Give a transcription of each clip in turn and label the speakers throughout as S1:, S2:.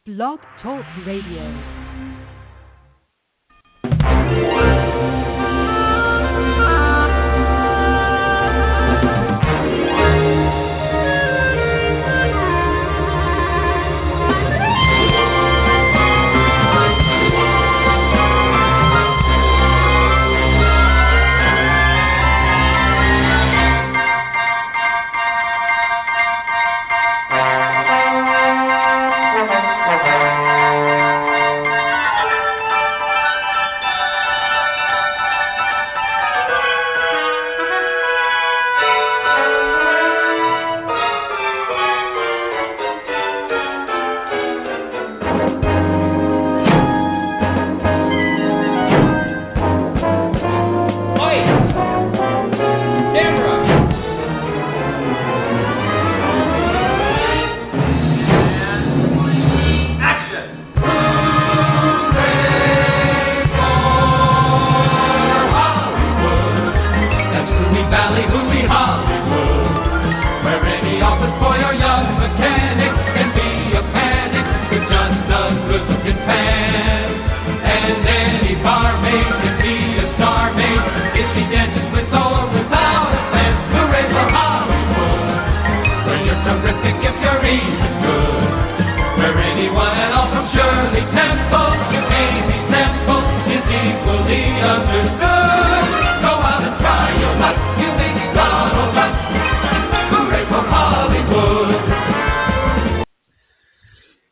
S1: Blog Talk Radio.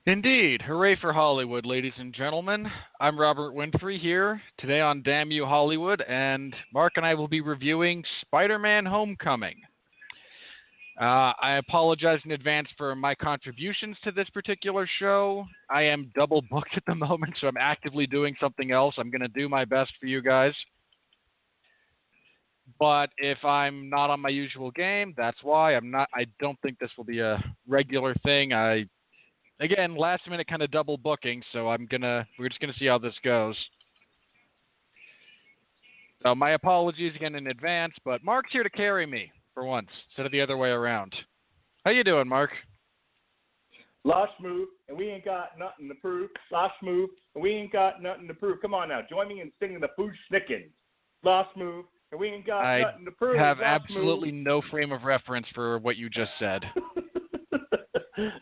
S2: Indeed. Hooray for Hollywood, ladies and gentlemen. I'm Robert Winfree here today on Damn You Hollywood, and Mark and I will be reviewing Spider-Man Homecoming. I apologize in advance for my contributions to this particular show. I am double booked at the moment, so I'm actively doing something else. I'm going to do my best for you guys. But if I'm not on my usual game, that's why. I don't think this will be a regular thing. Again, last minute kind of double booking, so we're just gonna see how this goes. So my apologies again in advance, but Mark's here to carry me for once, instead of the other way around. How you doing, Mark?
S3: Lost move, and we ain't got nothing to prove. Lost move, and we ain't got nothing to prove. Come on now, join me in singing the Foo Schnickens. Lost move, and we ain't got nothing to prove.
S2: I have
S3: Lost
S2: absolutely
S3: move.
S2: no frame of reference for what you just said.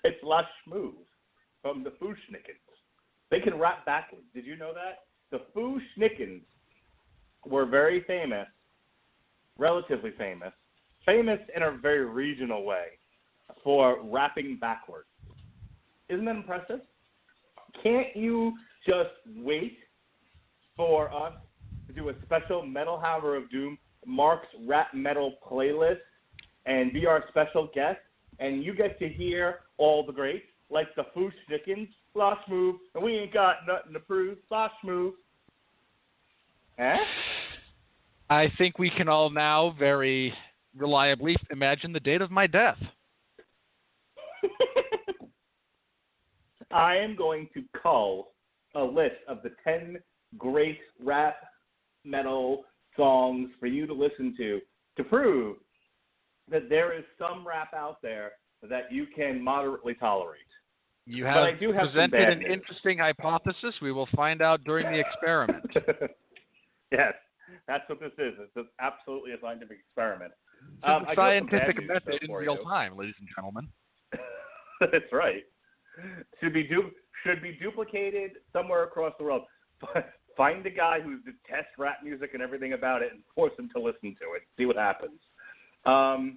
S3: It's Lush Move from the Foo Schnickens. They can rap backwards. Did you know that? The Foo Schnickens were very famous, relatively famous in a very regional way for rapping backwards. Isn't that impressive? Can't you just wait for us to do a special Metal Hammer of Doom, Mark's Rap Metal playlist, and be our special guest? And you get to hear all the greats, like the Foo Schnickens, Lost Move, and we ain't got nothing to prove, Lost Move. Eh?
S2: I think we can all now very reliably imagine the date of my death.
S3: I am going to cull a list of the 10 great rap metal songs for you to listen to prove that there is some rap out there that you can moderately tolerate.
S2: You have presented an interesting hypothesis. We will find out during the experiment.
S3: Yes, that's what this is. It's absolutely a scientific experiment.
S2: It's a scientific method in real time, ladies and gentlemen.
S3: That's right. Should be duplicated somewhere across the world. Find a guy who detests rap music and everything about it and force him to listen to it. See what happens.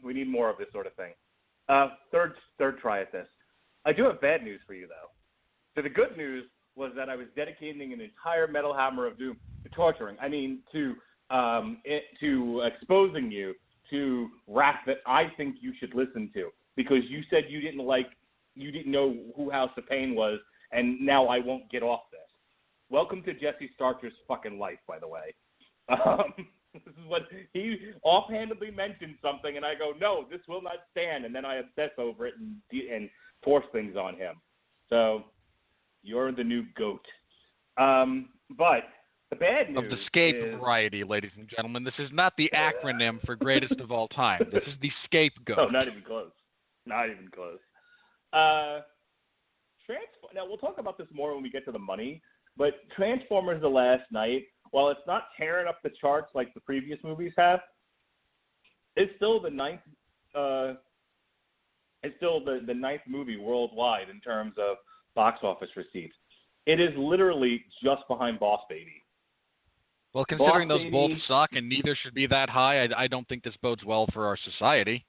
S3: We need more of this sort of thing. Third try at this. I do have bad news for you, though. So the good news was that I was dedicating an entire Metal Hammer of Doom to torturing. I mean, to exposing you to rap that I think you should listen to, because you said you didn't know who House of Pain was, and now I won't get off this. Welcome to Jesse Starcher's fucking life, by the way. This is what he offhandedly mentioned something, and I go, no, this will not stand, and then I obsess over it and force things on him. So you're the new goat. But the bad news
S2: of the scape variety, ladies and gentlemen. This is not the acronym for greatest of all time. This is the scapegoat.
S3: Oh, not even close. Not even close. Now, we'll talk about this more when we get to the money, but Transformers: The Last Night, while it's not tearing up the charts like the previous movies have, it's still the ninth movie worldwide in terms of box office receipts. It is literally just behind Boss Baby.
S2: Well, considering
S3: Boss
S2: those
S3: Baby,
S2: both suck and neither should be that high, I don't think this bodes well for our society.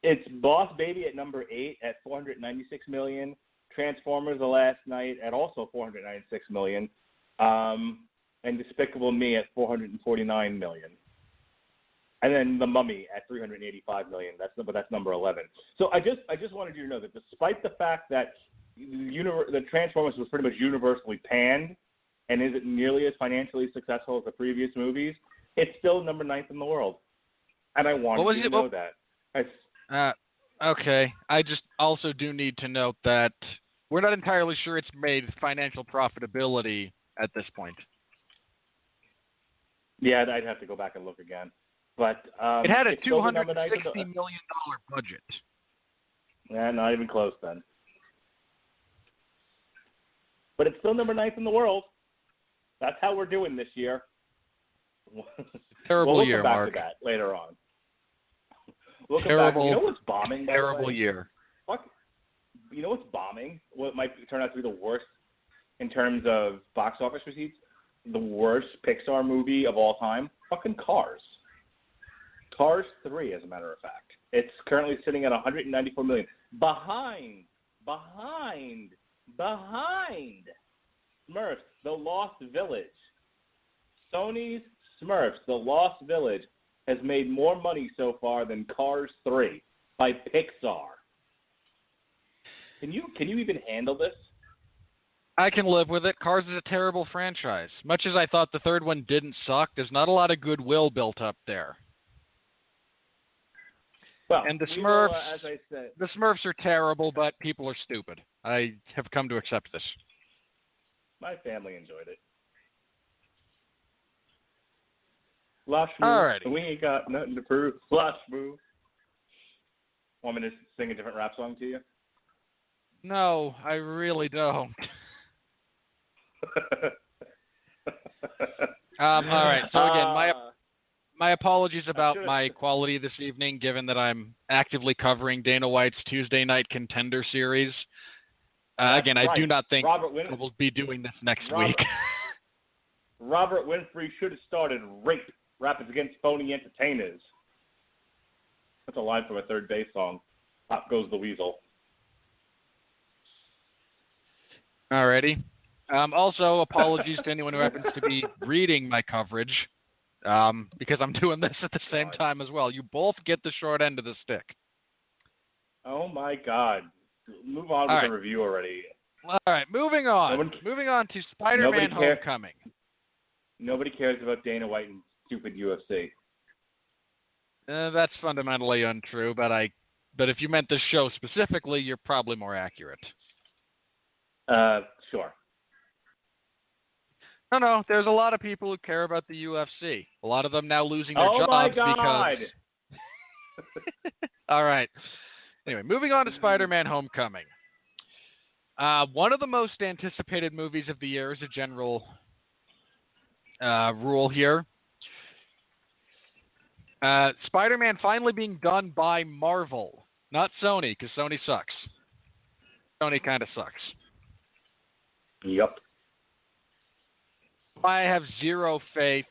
S3: It's Boss Baby at number 8 at $496 million. Transformers: The Last Night at also $496 million. And Despicable Me at $449 million. And then The Mummy at $385 million. That's number 11. So I just wanted you to know that despite the fact that the Transformers was pretty much universally panned and isn't nearly as financially successful as the previous movies, it's still number 9th in the world. And I wanted you to know that.
S2: Okay. I just also do need to note that we're not entirely sure it's made financial profitability at this point.
S3: Yeah, I'd have to go back and look again. But
S2: it had a $260 million budget.
S3: Yeah, not even close then. But it's still number 9th in the world. That's how we're doing this year.
S2: Terrible year,
S3: come back
S2: Mark.
S3: to that later on. We'll
S2: terrible.
S3: Come back. You know what's bombing?
S2: Terrible year.
S3: Fuck. You know what's bombing? What might turn out to be the worst in terms of box office receipts? The worst Pixar movie of all time? Fucking Cars. Cars 3, as a matter of fact. It's currently sitting at $194 million. Behind Smurfs, The Lost Village. Sony's Smurfs, The Lost Village, has made more money so far than Cars 3 by Pixar. Can you even handle this?
S2: I can live with it. Cars is a terrible franchise. Much as I thought the third one didn't suck, there's not a lot of goodwill built up there.
S3: Well,
S2: and the Smurfs,
S3: as I said,
S2: the Smurfs are terrible, but people are stupid. I have come to accept this.
S3: My family enjoyed it. Lush move.
S2: Alrighty.
S3: We ain't got nothing to prove. Lush move. Want me to sing a different rap song to you?
S2: No, I really don't. All right. So again, my apologies about my quality this evening, given that I'm actively covering Dana White's Tuesday Night Contender series. Again,
S3: right.
S2: I do not think
S3: I
S2: will be doing this next week.
S3: Robert Winfree should have started Rape, Rapids Against Phony Entertainers. That's a line from a Third Base song. Up goes the weasel.
S2: Alrighty. Also, apologies to anyone who happens to be reading my coverage, because I'm doing this at the same time as well. You both get the short end of the stick.
S3: Oh, my God. Move on with the review already.
S2: All right, moving on. Moving on to Spider-Man Homecoming.
S3: Nobody cares about Dana White and stupid UFC.
S2: That's fundamentally untrue, but if you meant this show specifically, you're probably more accurate.
S3: Sure.
S2: No, there's a lot of people who care about the UFC. A lot of them now losing their jobs
S3: my God.
S2: because... All right. Anyway, moving on to Spider-Man Homecoming. One of the most anticipated movies of the year is a general rule here. Spider-Man finally being done by Marvel, not Sony, because Sony sucks. Sony kind of sucks.
S3: Yep.
S2: I have zero faith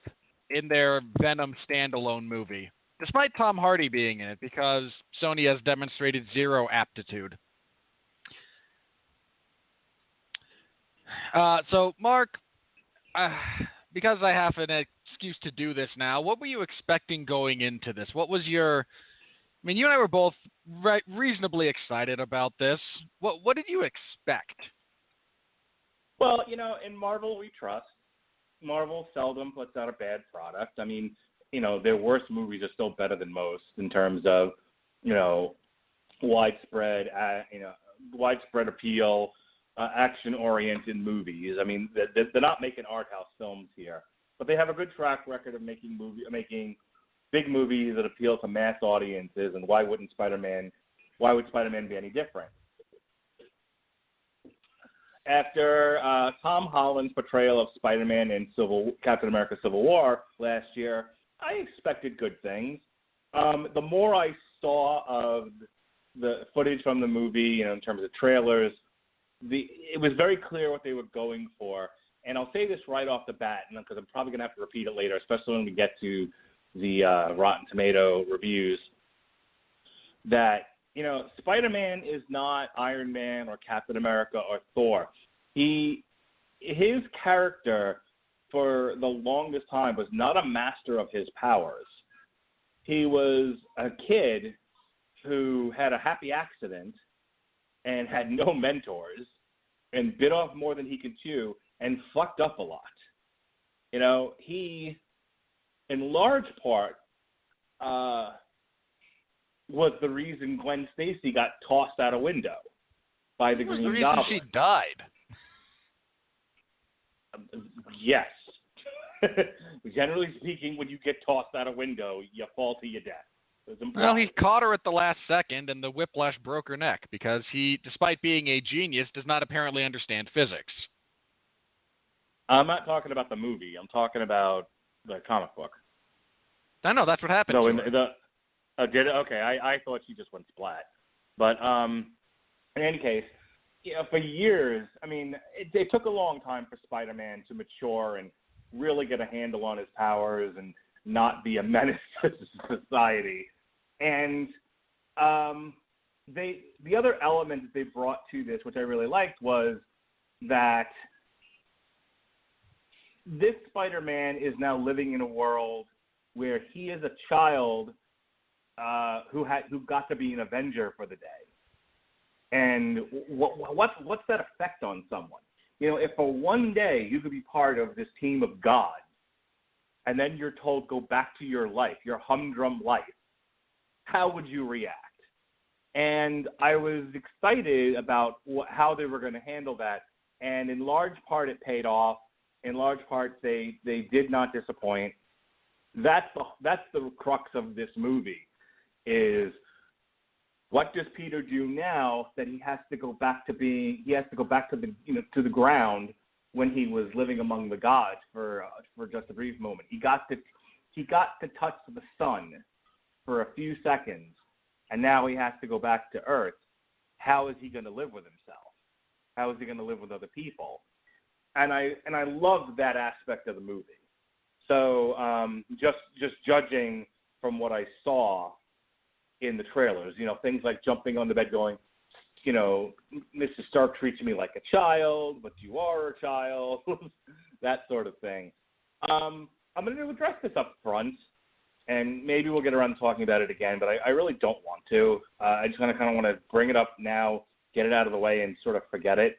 S2: in their Venom standalone movie, despite Tom Hardy being in it, because Sony has demonstrated zero aptitude. So, Mark, because I have an excuse to do this now, what were you expecting going into this? What was your... I mean, you and I were both reasonably excited about this. What did you expect?
S3: Well, in Marvel we trust. Marvel seldom puts out a bad product. I mean, their worst movies are still better than most in terms of, widespread appeal, action-oriented movies. I mean, they're not making art house films here, but they have a good track record of making big movies that appeal to mass audiences. And why would Spider-Man be any different? after Tom Holland's portrayal of Spider-Man in Captain America Civil War last year, I expected good things. The more I saw of the footage from the movie, in terms of trailers, it was very clear what they were going for. And I'll say this right off the bat, because I'm probably going to have to repeat it later, especially when we get to the Rotten Tomato reviews, that, Spider-Man is not Iron Man or Captain America or Thor. His character, for the longest time, was not a master of his powers. He was a kid who had a happy accident and had no mentors and bit off more than he could chew and fucked up a lot. He, in large part, was the reason Gwen Stacy got tossed out a window by the Green Goblin.
S2: The reason she died.
S3: Yes. Generally speaking, when you get tossed out a window, you fall to your death.
S2: Well, he caught her at the last second, and the whiplash broke her neck because he, despite being a genius, does not apparently understand physics.
S3: I'm not talking about the movie. I'm talking about the comic book.
S2: I know, that's what happened
S3: So
S2: to
S3: in
S2: her.
S3: did it? Okay, I thought she just went splat. But in any case, for years, it took a long time for Spider-Man to mature and really get a handle on his powers and not be a menace to society. And the other element that they brought to this, which I really liked, was that this Spider-Man is now living in a world where he is a child who got to be an Avenger for the day. And what's that effect on someone? If for one day you could be part of this team of gods, and then you're told go back to your life, your humdrum life, how would you react? And I was excited about how they were going to handle that. And in large part, it paid off. In large part, they did not disappoint. That's the crux of this movie, is what does Peter do now that he has to go back to the to the ground when he was living among the gods for just a brief moment. He got to touch the sun for a few seconds, and now he has to go back to Earth. How is he going to live with himself? How is he going to live with other people? And I loved that aspect of the movie. So just judging from what I saw in the trailers, things like jumping on the bed going, Mr. Stark treats me like a child, but you are a child, that sort of thing. I'm going to address this up front, and maybe we'll get around to talking about it again, but I really don't want to. I just kind of want to bring it up now, get it out of the way, and sort of forget it.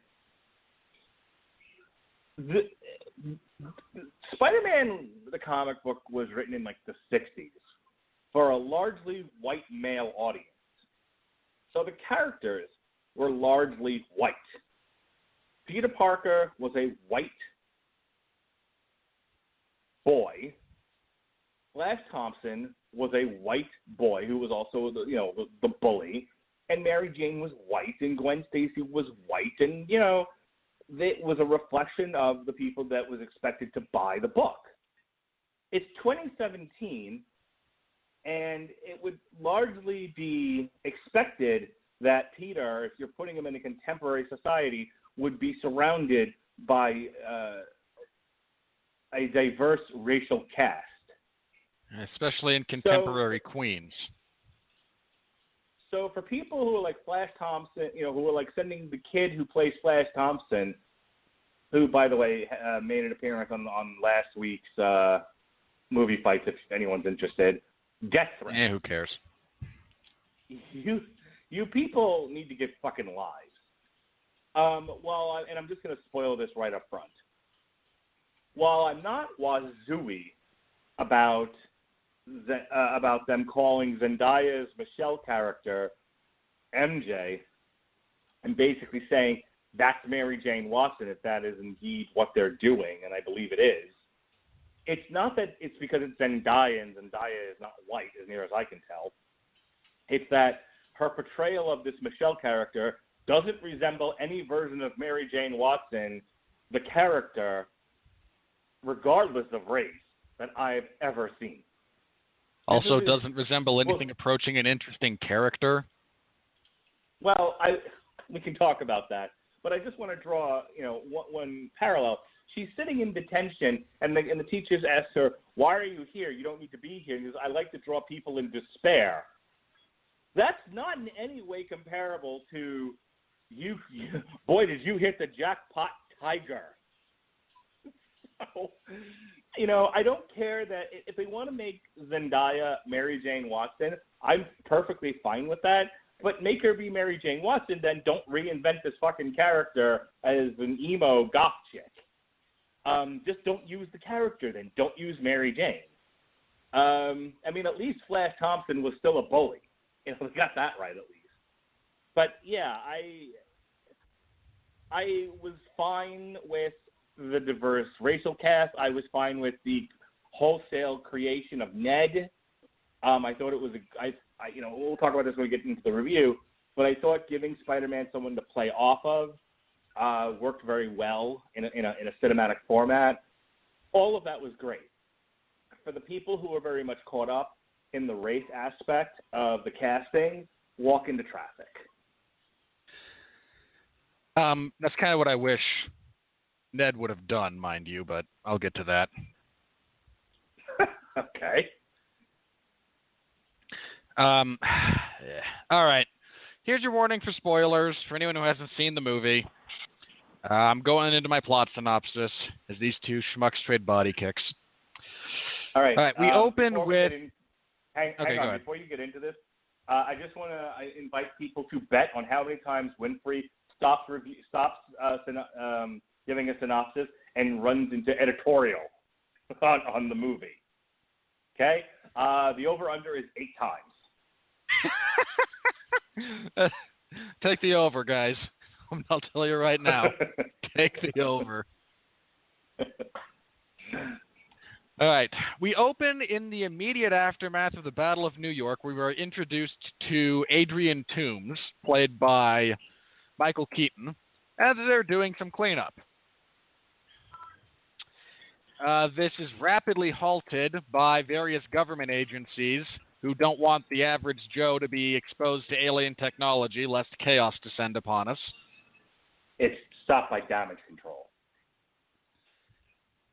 S3: Spider-Man, the comic book, was written in the 60s for a largely white male audience. So the characters were largely white. Peter Parker was a white boy. Flash Thompson was a white boy who was also the bully, and Mary Jane was white, and Gwen Stacy was white, and it was a reflection of the people that was expected to buy the book. It's 2017, and it would largely be expected that Peter, if you're putting him in a contemporary society, would be surrounded by a diverse racial cast.
S2: Especially in contemporary Queens.
S3: So for people who are like Flash Thompson, who are sending the kid who plays Flash Thompson, who, by the way, made an appearance on last week's Movie Fights, if anyone's interested, death threats.
S2: Yeah, who cares?
S3: You people need to get fucking lives. And I'm just going to spoil this right up front. While I'm not wazooey about them calling Zendaya's Michelle character MJ and basically saying that's Mary Jane Watson if that is indeed what they're doing, and I believe it is. It's not that it's because it's Zendaya and Zendaya is not white, as near as I can tell. It's that her portrayal of this Michelle character doesn't resemble any version of Mary Jane Watson, the character, regardless of race, that I've ever seen.
S2: Also doesn't resemble anything approaching an interesting character.
S3: Well, we can talk about that, but I just want to draw, one parallel. She's sitting in detention, and the teachers ask her, "Why are you here? You don't need to be here." And she goes, "I like to draw people in despair." That's not in any way comparable to you. Boy, did you hit the jackpot, tiger. So, I don't care that if they want to make Zendaya Mary Jane Watson, I'm perfectly fine with that. But make her be Mary Jane Watson, then don't reinvent this fucking character as an emo goth chick. Just don't use the character then. Don't use Mary Jane. At least Flash Thompson was still a bully. We got that right at least. But yeah, I was fine with the diverse racial cast. I was fine with the wholesale creation of Ned. I thought it was we'll talk about this when we get into the review, but I thought giving Spider-Man someone to play off of worked very well in a cinematic format. All of that was great. For the people who are very much caught up in the race aspect of the casting, walk into traffic.
S2: That's kind of what I wish Ned would have done, mind you, but I'll get to that.
S3: Okay.
S2: All right. Here's your warning for spoilers for anyone who hasn't seen the movie. I'm going into my plot synopsis as these two schmucks trade body kicks.
S3: All right.
S2: We open with...
S3: Hang on. Before you get into this, I just want to invite people to bet on how many times Winfree stops giving a synopsis and runs into editorial on the movie. Okay? The over-under is 8 times.
S2: Take the over, guys. I'll tell you right now. Take the over. All right. We open in the immediate aftermath of the Battle of New York. We were introduced to Adrian Toomes, played by Michael Keaton, as they're doing some cleanup. This is rapidly halted by various government agencies who don't want the average Joe to be exposed to alien technology, lest chaos descend upon us.
S3: It's stopped by damage control.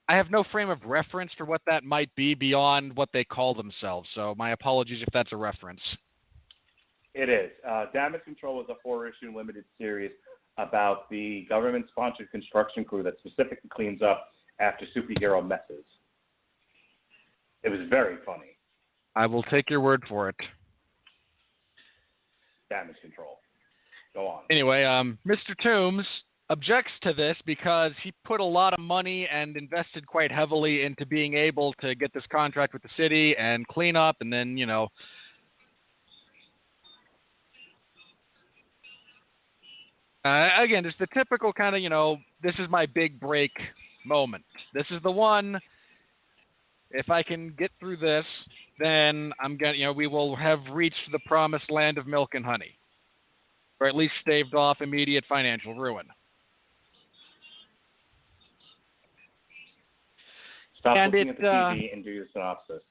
S2: I have no frame of reference for what that might be beyond what they call themselves, so my apologies if that's a reference.
S3: It is. Damage Control is a 4-issue limited series about the government-sponsored construction crew that specifically cleans up after superhero messes. It was very funny.
S2: I will take your word for it.
S3: Damage Control. Go on.
S2: Anyway, Mr. Toomes objects to this because he put a lot of money and invested quite heavily into being able to get this contract with the city and clean up, and then, again, just the typical kind of, this is my big break moment. This is the one, if I can get through this, then we will have reached the promised land of milk and honey. Or at least staved off immediate financial ruin.
S3: Stop looking at the TV and do your synopsis.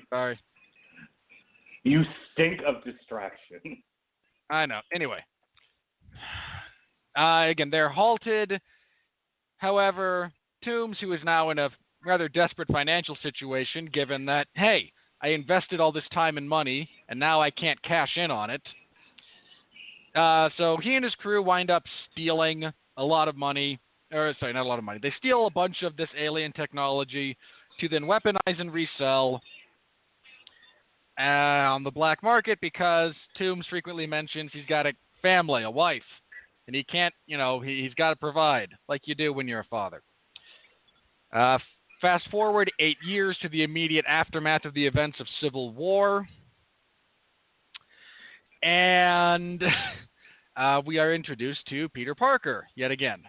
S2: Sorry.
S3: You stink of distraction.
S2: I know. Anyway. Again, they're halted. However, Toomes, who is now in a rather desperate financial situation, given that, hey, I invested all this time and money, and now I can't cash in on it. So he and his crew wind up stealing a lot of money. Not a lot of money. They steal a bunch of this alien technology to then weaponize and resell on the black market because Toomes frequently mentions he's got a family, a wife, and he can't, he's got to provide like you do when you're a father. Fast forward 8 years to the immediate aftermath of the events of Civil War. And we are introduced to Peter Parker yet again.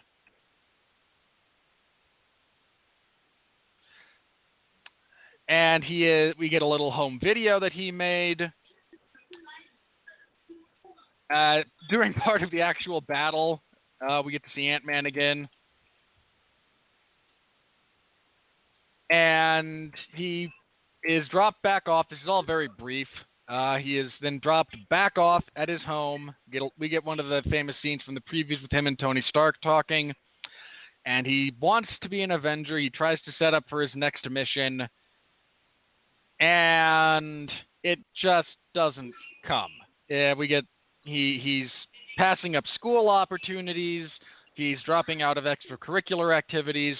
S2: And we get a little home video that he made. During part of the actual battle, we get to see Ant-Man again. And he is dropped back off. This is all very brief. He is then dropped back off at his home. We get one of the famous scenes from the previews with him and Tony Stark talking. And he wants to be an Avenger. He tries to set up for his next mission. And it just doesn't come. He's passing up school opportunities. He's dropping out of extracurricular activities.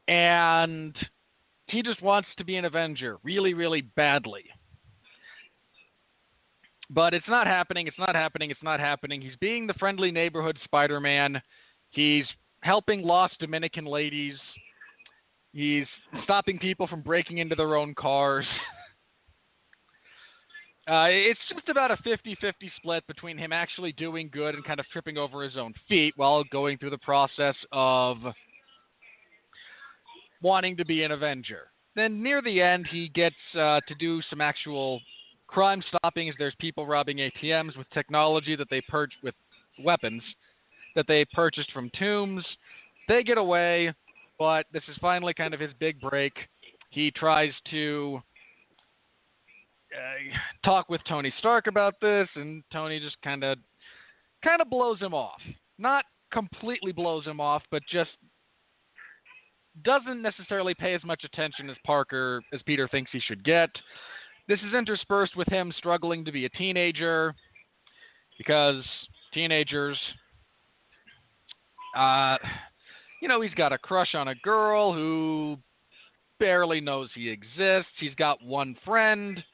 S2: And he just wants to be an Avenger really, really badly. But it's not happening. It's not happening. It's not happening. He's being the friendly neighborhood Spider-Man. He's helping lost Dominican ladies. He's stopping people from breaking into their own cars. It's just about a 50-50 split between him actually doing good and kind of tripping over his own feet while going through the process of wanting to be an Avenger. Then near the end, he gets to do some actual crime stopping as there's people robbing ATMs with technology that they with weapons that they purchased from Tombs. They get away, but this is finally kind of his big break. He tries to talk with Tony Stark about this, and Tony just kind of blows him off. Not completely blows him off, but just doesn't necessarily pay as much attention as Peter thinks he should get. This is interspersed with him struggling to be a teenager, because teenagers, he's got a crush on a girl who barely knows he exists. He's got one friend,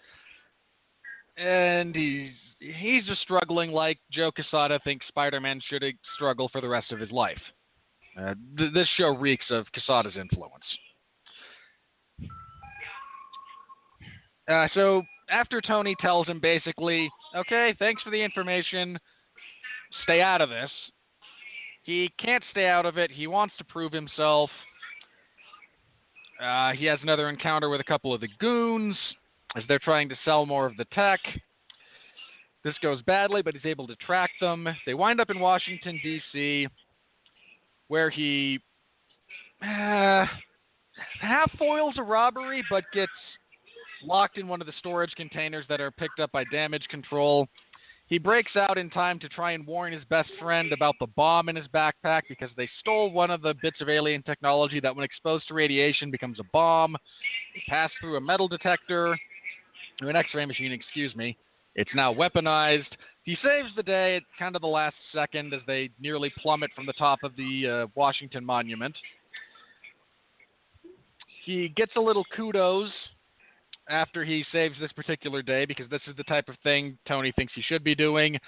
S2: and he's just struggling like Joe Quesada thinks Spider-Man should struggle for the rest of his life. This show reeks of Quesada's influence. So after Tony tells him basically, okay, thanks for the information, stay out of this, he can't stay out of it. He wants to prove himself. He has another encounter with a couple of the goons as they're trying to sell more of the tech. This goes badly, but he's able to track them. They wind up in Washington, D.C., where he half foils a robbery, but gets locked in one of the storage containers that are picked up by damage control. He breaks out in time to try and warn his best friend about the bomb in his backpack because they stole one of the bits of alien technology that, when exposed to radiation, becomes a bomb. It passed through a metal detector, or an X-ray machine, excuse me. It's now weaponized. He saves the day at kind of the last second as they nearly plummet from the top of the Washington Monument. He gets a little kudos after he saves this particular day, because this is the type of thing Tony thinks he should be doing.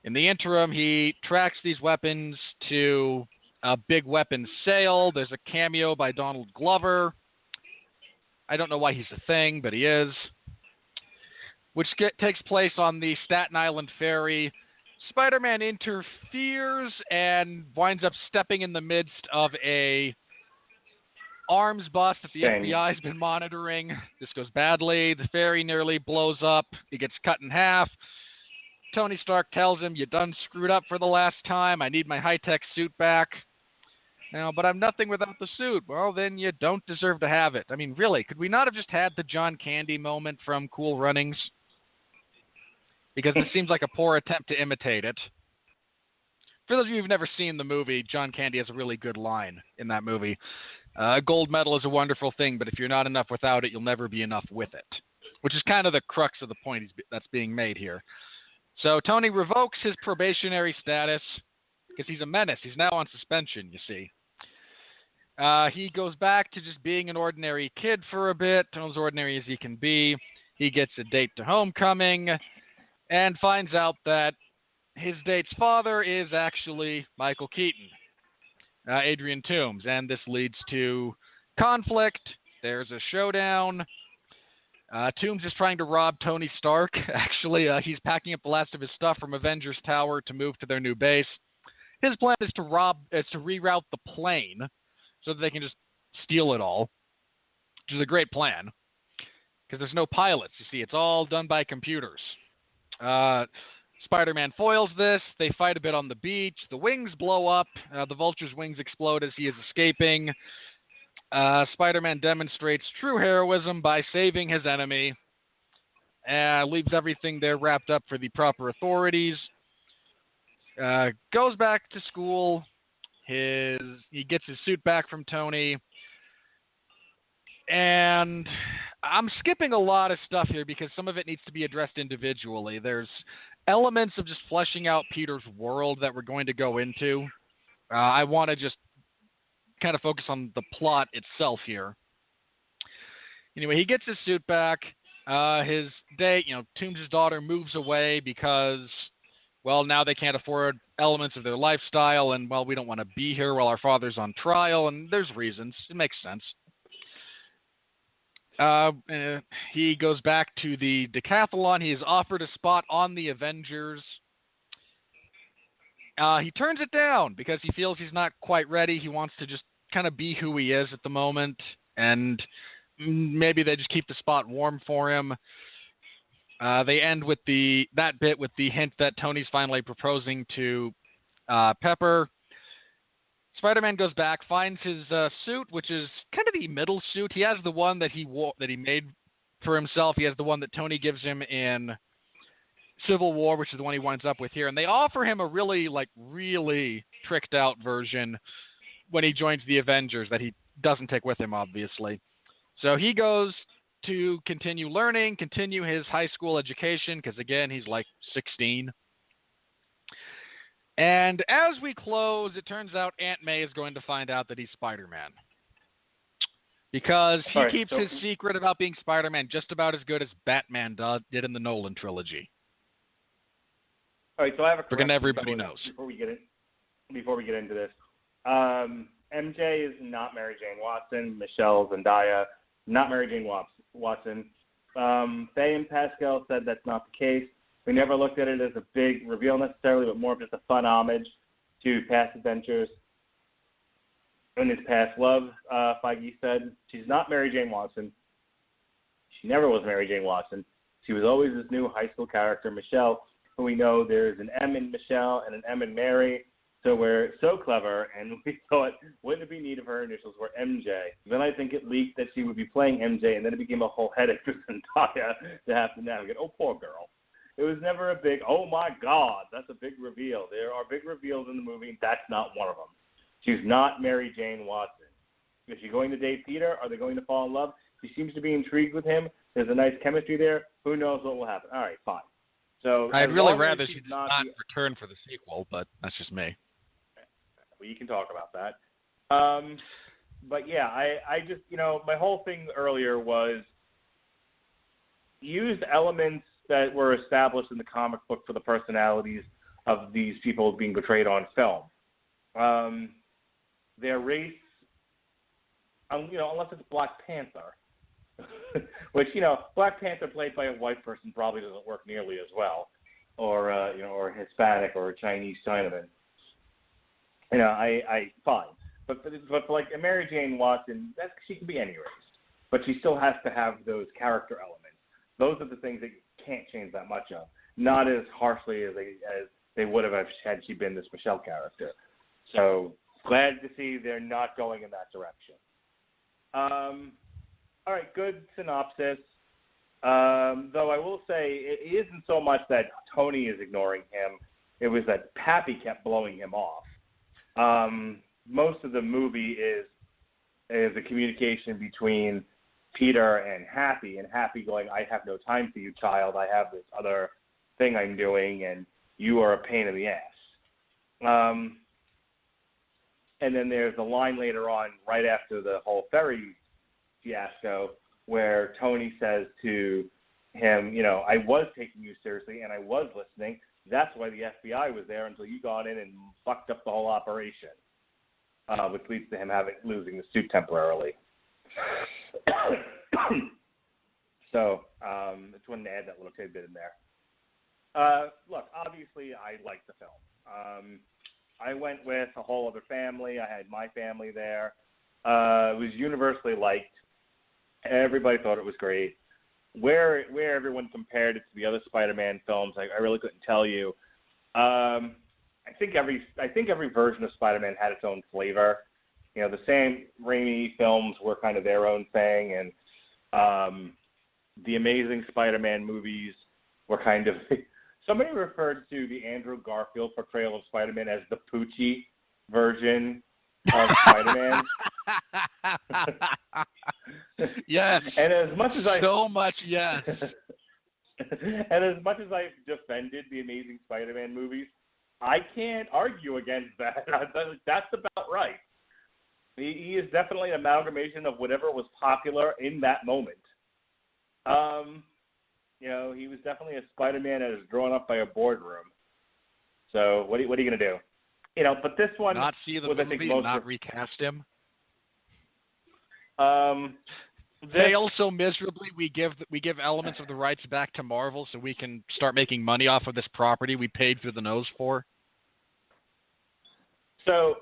S2: In the interim, he tracks these weapons to a big weapons sale. There's a cameo by Donald Glover. I don't know why he's a thing, but he is. Which takes place on the Staten Island ferry. Spider-Man interferes and winds up stepping in the midst of a arms bust that the FBI's been monitoring. This goes badly. The ferry nearly blows up. He gets cut in half. Tony Stark tells him, "You done screwed up for the last time. I need my high-tech suit back." Now, but I'm nothing without the suit. Well, then you don't deserve to have it. I mean, really, could we not have just had the John Candy moment from Cool Runnings? Because this seems like a poor attempt to imitate it. For those of you who've never seen the movie, John Candy has a really good line in that movie. A gold medal is a wonderful thing, but if you're not enough without it, you'll never be enough with it. Which is kind of the crux of the point that's being made here. So Tony revokes his probationary status because he's a menace. He's now on suspension, you see. He goes back to just being an ordinary kid for a bit, as ordinary as he can be. He gets a date to homecoming and finds out that his date's father is actually Michael Keaton, Adrian Toomes, and this leads to conflict. There's a showdown. Toomes is trying to rob Tony Stark. Actually, he's packing up the last of his stuff from Avengers Tower to move to their new base. His plan is to reroute the plane so that they can just steal it all, which is a great plan because there's no pilots. You see, it's all done by computers. Spider-Man foils this. They fight a bit on the beach. The wings blow up. The Vulture's wings explode as he is escaping. Spider-Man demonstrates true heroism by saving his enemy. Leaves everything there wrapped up for the proper authorities. Goes back to school. He gets his suit back from Tony. And I'm skipping a lot of stuff here because some of it needs to be addressed individually. There's elements of just fleshing out Peter's world that we're going to go into. I want to just kind of focus on the plot itself here. Anyway, he gets his suit back. His date, Toombs' daughter moves away because, well, now they can't afford elements of their lifestyle, and, well, we don't want to be here while our father's on trial, and there's reasons. It makes sense. He goes back to the decathlon. He is offered a spot on the Avengers. He turns it down because he feels he's not quite ready. He wants to just kind of be who he is at the moment, and maybe they just keep the spot warm for him. They end with that bit with the hint that Tony's finally proposing to Pepper. Spider-Man goes back, finds his suit, which is kind of the middle suit. He has the one that he made for himself. He has the one that Tony gives him in Civil War, which is the one he winds up with here. And they offer him a really tricked out version when he joins the Avengers that he doesn't take with him, obviously. So he goes to continue learning, continue his high school education, because, again, he's like 16. And as we close, it turns out Aunt May is going to find out that he's Spider-Man. Because he keeps his secret about being Spider-Man just about as good as Batman did in the Nolan trilogy.
S3: All right, so I have a question.
S2: Everybody knows.
S3: Before we get into this. MJ is not Mary Jane Watson. Michelle Zendaya, not Mary Jane Watson. Faye and Pascal said that's not the case. We never looked at it as a big reveal necessarily, but more of just a fun homage to past adventures and his past love, Feige said. She's not Mary Jane Watson. She never was Mary Jane Watson. She was always this new high school character, Michelle, who we know there's an M in Michelle and an M in Mary. So we're so clever, and we thought, wouldn't it be neat if her initials were MJ? Then I think it leaked that she would be playing MJ, and then it became a whole headache for Zendaya to have to navigate. Oh, poor girl. It was never a big, oh, my God, that's a big reveal. There are big reveals in the movie. That's not one of them. She's not Mary Jane Watson. Is she going to date Peter? Are they going to fall in love? She seems to be intrigued with him. There's a nice chemistry there. Who knows what will happen? All right, fine. So
S2: I'd really rather she did not return for the sequel, but that's just me.
S3: Well, you can talk about that. But, yeah, I just, my whole thing earlier was use elements that were established in the comic book for the personalities of these people being portrayed on film. Their race, unless it's Black Panther, which, Black Panther played by a white person probably doesn't work nearly as well, or Hispanic or a Chinese Chinaman. I fine. But for like Mary Jane Watson, she can be any race, but she still has to have those character elements. Those are the things that you can't change that much of. Not as harshly as they would have had she been this Michelle character. So glad to see they're not going in that direction. All right, good synopsis. Though I will say it isn't so much that Tony is ignoring him. It was that Pappy kept blowing him off. Most of the movie is a communication between Peter and Happy going, I have no time for you, child. I have this other thing I'm doing, and you are a pain in the ass. And then there's a line later on, right after the whole ferry fiasco, where Tony says to him, I was taking you seriously, and I was listening. That's why the FBI was there until you got in and fucked up the whole operation, which leads to him losing the suit temporarily. So, just wanted to add that little tidbit in there. Look, obviously, I liked the film. I went with a whole other family. I had my family there. It was universally liked. Everybody thought it was great. where everyone compared it to the other Spider-Man films, I really couldn't tell you. I think every version of Spider-Man had its own flavor. You know, the Sam Raimi films were kind of their own thing, and the Amazing Spider-Man movies were kind of somebody referred to the Andrew Garfield portrayal of Spider-Man as the Poochie version of Spider-Man.
S2: Yes.
S3: And as much as
S2: yes.
S3: And as much as I've defended the Amazing Spider-Man movies, I can't argue against that. That's about right. He is definitely an amalgamation of whatever was popular in that moment. You know, he was definitely a Spider-Man that is drawn up by a boardroom. So what are you going to do? You know, but this one
S2: not see the movie and not recast him. Fail so miserably, we give elements of the rights back to Marvel so we can start making money off of this property we paid through the nose for.
S3: So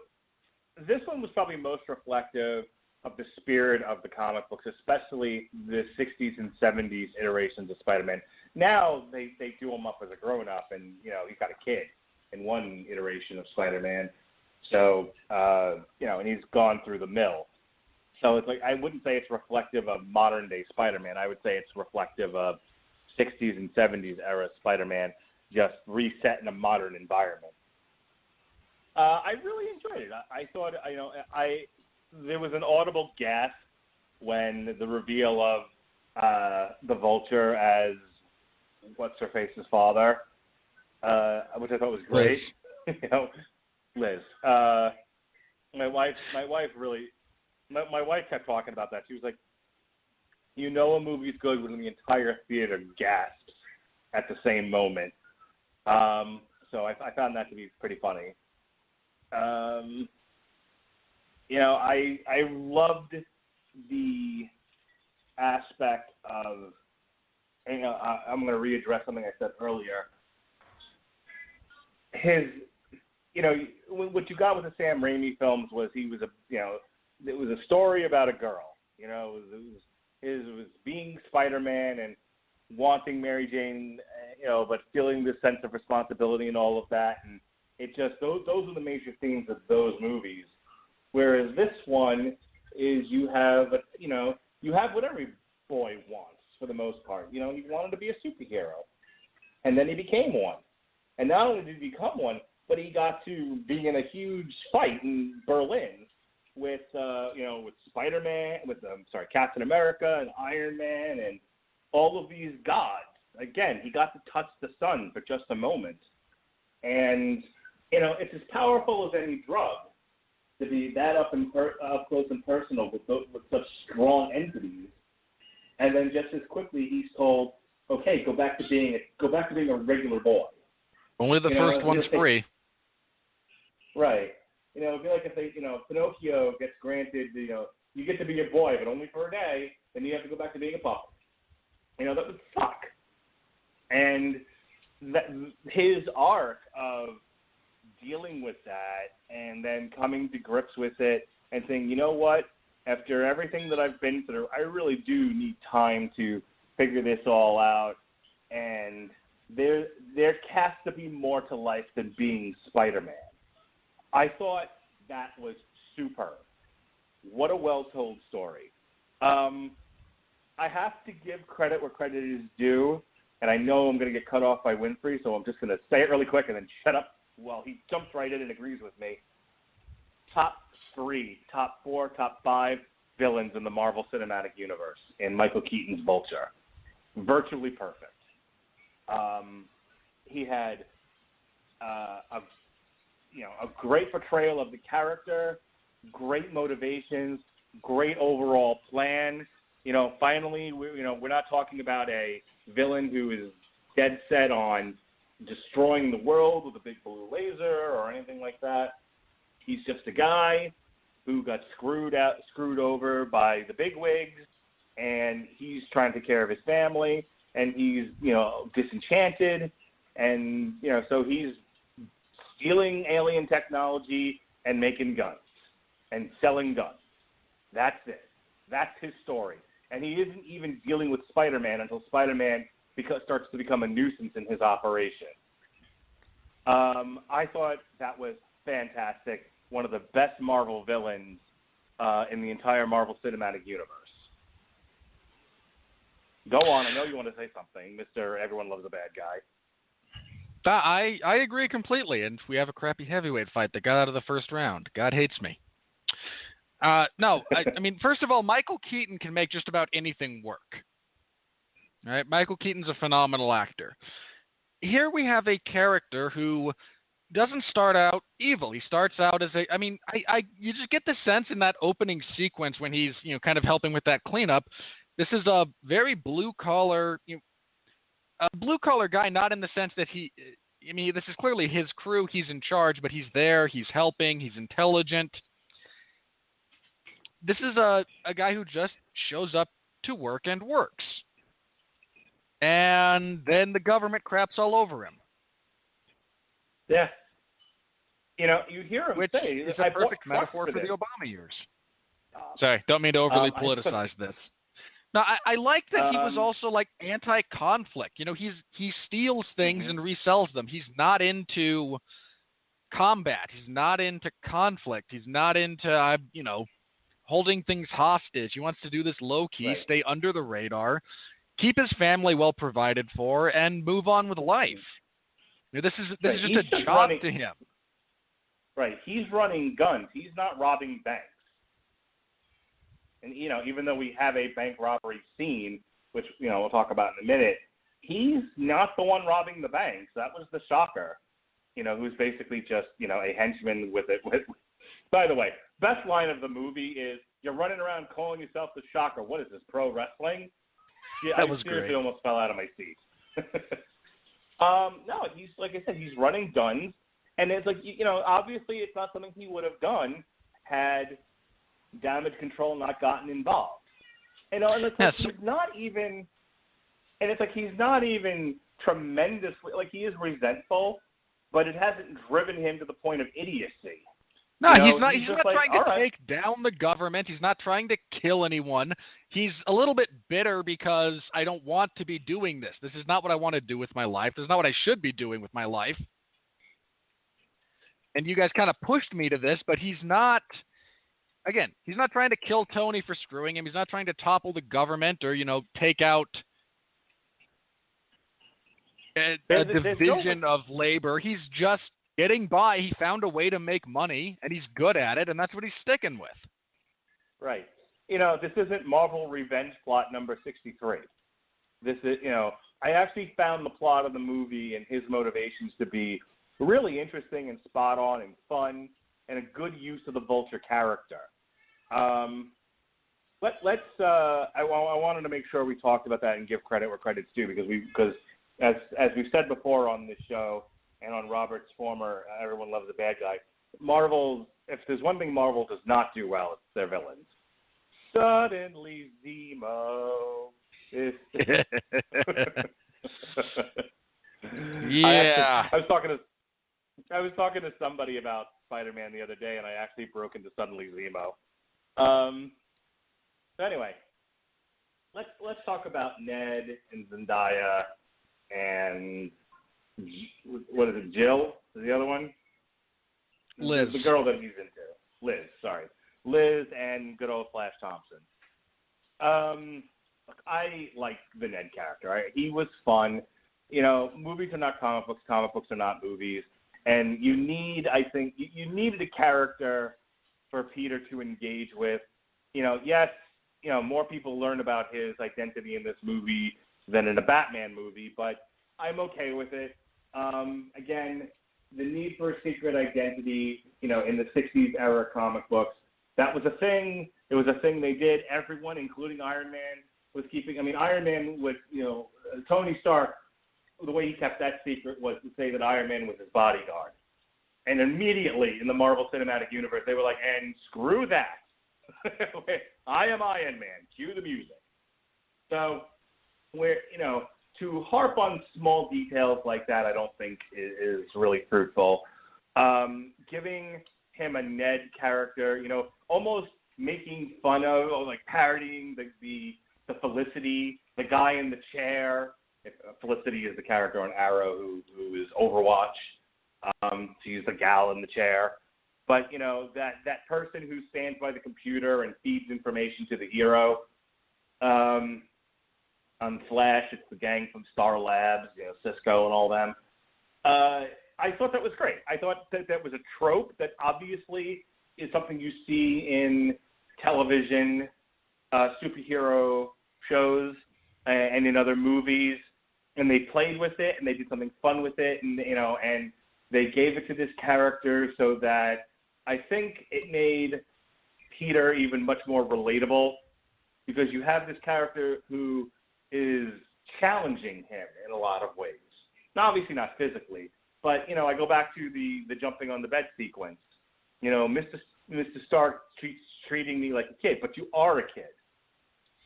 S3: this one was probably most reflective of the spirit of the comic books, especially the 60s and 70s iterations of Spider-Man. Now they do him up as a grown-up, and, you know, he's got a kid in one iteration of Spider-Man. So, you know, and he's gone through the mill. So it's like, I wouldn't say it's reflective of modern-day Spider-Man. I would say it's reflective of 60s and 70s era Spider-Man, just reset in a modern environment. I really enjoyed it. I thought, you know, there was an audible gasp when the reveal of the Vulture as what's-her-face's father, which I thought was great. You know, Liz. My wife kept talking about that. She was like, you know a movie's good when the entire theater gasps at the same moment. So I found that to be pretty funny. You know, I loved the aspect of, you know, I'm going to readdress something I said earlier. You know, what you got with the Sam Raimi films was it was a story about a girl. You know, it was being Spider-Man and wanting Mary Jane, you know, but feeling this sense of responsibility and all of that. And it just, those are the major themes of those movies. Whereas this one is you have what every boy wants for the most part. You know, he wanted to be a superhero. And then he became one. And not only did he become one, but he got to be in a huge fight in Berlin with Spider-Man, Captain America and Iron Man and all of these gods. Again, he got to touch the sun for just a moment. And, you know, it's as powerful as any drug to be that up close and personal with such strong entities. And then just as quickly he's told, okay, go back to being a regular boy.
S2: Only the first one's free.
S3: Right. You know, it'd be like if Pinocchio gets granted, you know, you get to be a boy, but only for a day, then you have to go back to being a puppet. You know, that would suck. And his arc of dealing with that and then coming to grips with it and saying, you know what, after everything that I've been through, I really do need time to figure this all out. And there has to be more to life than being Spider-Man. I thought that was superb. What a well-told story. I have to give credit where credit is due, and I know I'm going to get cut off by Winfree, so I'm just going to say it really quick and then shut up. Well, he jumps right in and agrees with me. Top 3, top 4, top 5 villains in the Marvel Cinematic Universe in Michael Keaton's Vulture. Virtually perfect. He had a great portrayal of the character, great motivations, great overall plan. You know, finally, we're not talking about a villain who is dead set on destroying the world with a big blue laser or anything like that. He's just a guy who got screwed over by the bigwigs, and he's trying to take care of his family, and he's, disenchanted, and, so he's stealing alien technology and making guns and selling guns. That's it. That's his story. and he isn't even dealing with Spider-Man until Spider-Man starts to become a nuisance in his operation. I thought that was fantastic. One of the best Marvel villains in the entire Marvel Cinematic Universe. Go on. I know you want to say something, Mr. Everyone Loves a Bad Guy.
S2: I agree completely, and we have a crappy heavyweight fight that got out of the first round. God hates me. No, I mean, first of all, Michael Keaton can make just about anything work. All right? Michael Keaton's a phenomenal actor. Here we have a character who doesn't start out evil. He starts out as you just get the sense in that opening sequence when he's, kind of helping with that cleanup. This is a very blue-collar guy, not in the sense that this is clearly his crew. He's in charge, but he's there. He's helping. He's intelligent. This is a guy who just shows up to work and works. And then the government craps all over him.
S3: Yeah. You hear him say...
S2: Which is a perfect metaphor for the Obama years. Sorry, don't mean to overly politicize this. No, I like that he was also anti-conflict. He steals things and resells them. He's not into combat. He's not into conflict. He's not into holding things hostage. He wants to do this low key,
S3: right.
S2: Stay under the radar, keep his family well provided for, and move on with life. This is just a job to him.
S3: Right. He's running guns. He's not robbing banks. And, even though we have a bank robbery scene, which, we'll talk about in a minute, he's not the one robbing the banks. That was the Shocker, who's basically just, a henchman with it. By the way, best line of the movie is, "You're running around calling yourself the Shocker. What is this, pro wrestling?" Yeah,
S2: that was
S3: I seriously
S2: great.
S3: Almost fell out of my seat. No, he's, like I said, he's running guns. And it's obviously it's not something he would have done had damage control not gotten involved. And he's not even, and it's he's not even tremendously, he is resentful, but it hasn't driven him to the point of idiocy.
S2: No, he's not trying to take down the government. He's not trying to kill anyone. He's a little bit bitter because I don't want to be doing this. This is not what I want to do with my life. This is not what I should be doing with my life. And you guys kind of pushed me to this, but he's not trying to kill Tony for screwing him. He's not trying to topple the government or, take out a division of labor. He's just getting by. He found a way to make money, and he's good at it, and that's what he's sticking with.
S3: Right. This isn't Marvel Revenge plot number 63. This is, I actually found the plot of the movie and his motivations to be really interesting and spot on and fun and a good use of the Vulture character. I wanted to make sure we talked about that and give credit where credit's due because as we've said before on this show and on Robert's former Everyone Loves a Bad Guy, Marvel, if there's one thing Marvel does not do well, it's their villains. Suddenly Zemo is...
S2: Yeah.
S3: I was talking to somebody about Spider-Man the other day, and I actually broke into Suddenly Zemo. So anyway, let's talk about Ned and Zendaya and what is it? Jill is the other one.
S2: Liz,
S3: the girl that he's into. Liz, sorry, Liz and good old Flash Thompson. I like the Ned character. Right? He was fun. Movies are not comic books. Comic books are not movies. And you needed a character for Peter to engage with. Yes, more people learn about his identity in this movie than in a Batman movie, but I'm okay with it. Again, the need for a secret identity, in the 60s era comic books, that was a thing. It was a thing they did. Everyone, including Iron Man, was keeping. Iron Man was, Tony Stark. The way he kept that secret was to say that Iron Man was his bodyguard. And immediately in the Marvel Cinematic Universe, they were like, and screw that. I am Iron Man. Cue the music. So, to harp on small details like that, I don't think is really fruitful. Giving him a Ned character, almost making fun of, or parodying the the Felicity, the guy in the chair. Felicity is the character on Arrow who is Overwatch. She's the gal in the chair. But, you know, that person who stands by the computer and feeds information to the hero. On Flash, it's the gang from Star Labs, you know, Cisco and all them. I thought that was great. I thought that was a trope that obviously is something you see in television, superhero shows, and in other movies. And they played with it, and they did something fun with it, and you know, and they gave it to this character so that I think it made Peter even much more relatable, because you have this character who is challenging him in a lot of ways. Now, obviously not physically, but, you know, I go back to the jumping on the bed sequence. You know, Mr. Stark treating me like a kid, but you are a kid.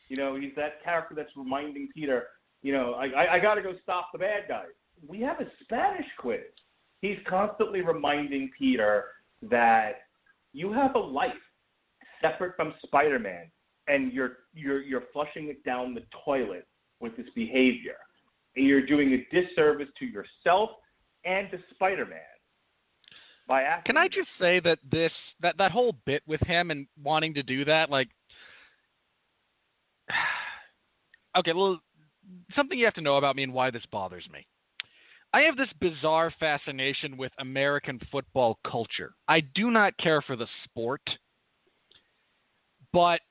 S3: You know, he's that character that's reminding Peter, you know, I got to go stop the bad guys. We have a Spanish quiz. He's constantly reminding Peter that you have a life separate from Spider-Man, and you're flushing it down the toilet with this behavior. And you're doing a disservice to yourself and to Spider-Man by asking.
S2: Can I just say that that whole bit with him and wanting to do that, like, okay, well, something you have to know about me and why this bothers me. I have this bizarre fascination with American football culture. I do not care for the sport, but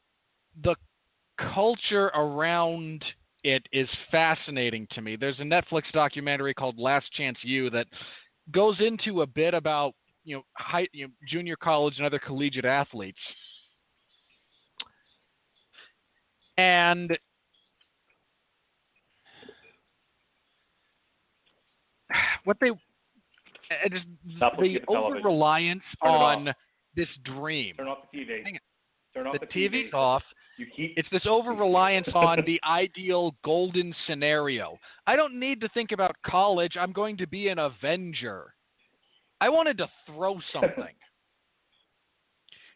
S2: the culture around it is fascinating to me. There's a Netflix documentary called Last Chance U that goes into a bit about, you know, junior college and other collegiate athletes. And the over-reliance on this dream.
S3: Turn off the TV. Turn off
S2: the TV's off. It's this over-reliance on the ideal golden scenario. I don't need to think about college. I'm going to be an Avenger. I wanted to throw something.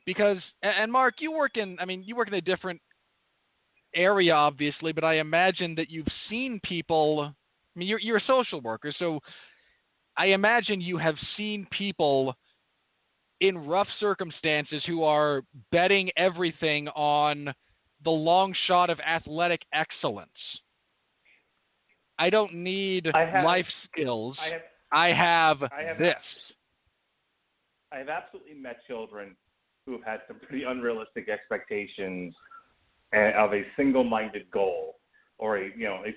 S2: Because, and Mark, you work in a different area, obviously, but I imagine that you've seen people. I mean, you're a social worker, so I imagine you have seen people in rough circumstances who are betting everything on the long shot of athletic excellence. I don't need life skills. I have this.
S3: I have absolutely met children who have had some pretty unrealistic expectations of a single-minded goal, or a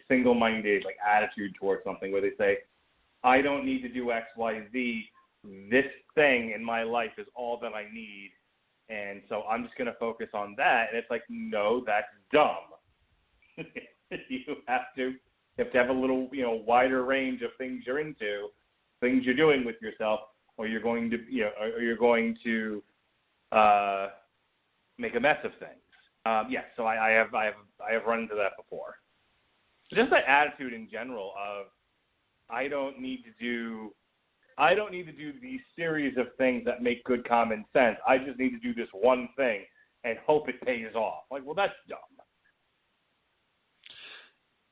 S3: single-minded like attitude towards something, where they say, I don't need to do X, Y, Z. This thing in my life is all that I need, and so I'm just going to focus on that. And it's like, no, that's dumb. You have to have a little, wider range of things you're into, things you're doing with yourself, or you're going to, make a mess of things. Yes, so I have run into that before. So just that attitude in general of, I don't need to do these series of things that make good common sense. I just need to do this one thing and hope it pays off. Like, well, that's dumb.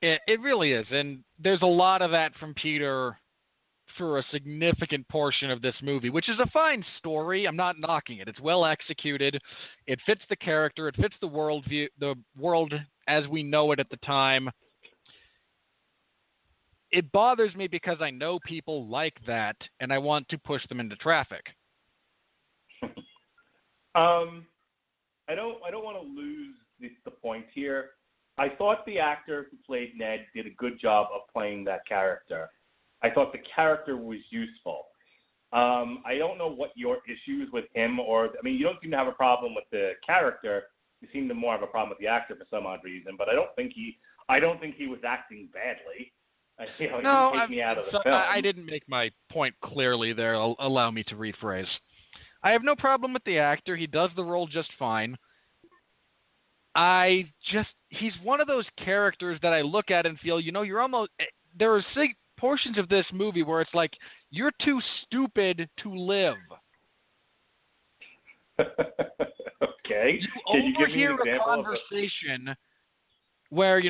S2: It really is, and there's a lot of that from Peter for a significant portion of this movie, which is a fine story. I'm not knocking it. It's well executed. It fits the character. It fits the worldview, the world as we know it at the time. It bothers me because I know people like that, and I want to push them into traffic.
S3: I don't want to lose the point here. I thought the actor who played Ned did a good job of playing that character. I thought the character was useful. I don't know what your issues with him you don't seem to have a problem with the character. You seem to more have a problem with the actor for some odd reason, but I don't think he was acting badly.
S2: No,
S3: film.
S2: I didn't make my point clearly there. Allow me to rephrase. I have no problem with the actor. He does the role just fine. He's one of those characters that I look at and feel, you're almost, there are portions of this movie where it's like, you're too stupid to live.
S3: Okay.
S2: You overhear a conversation where,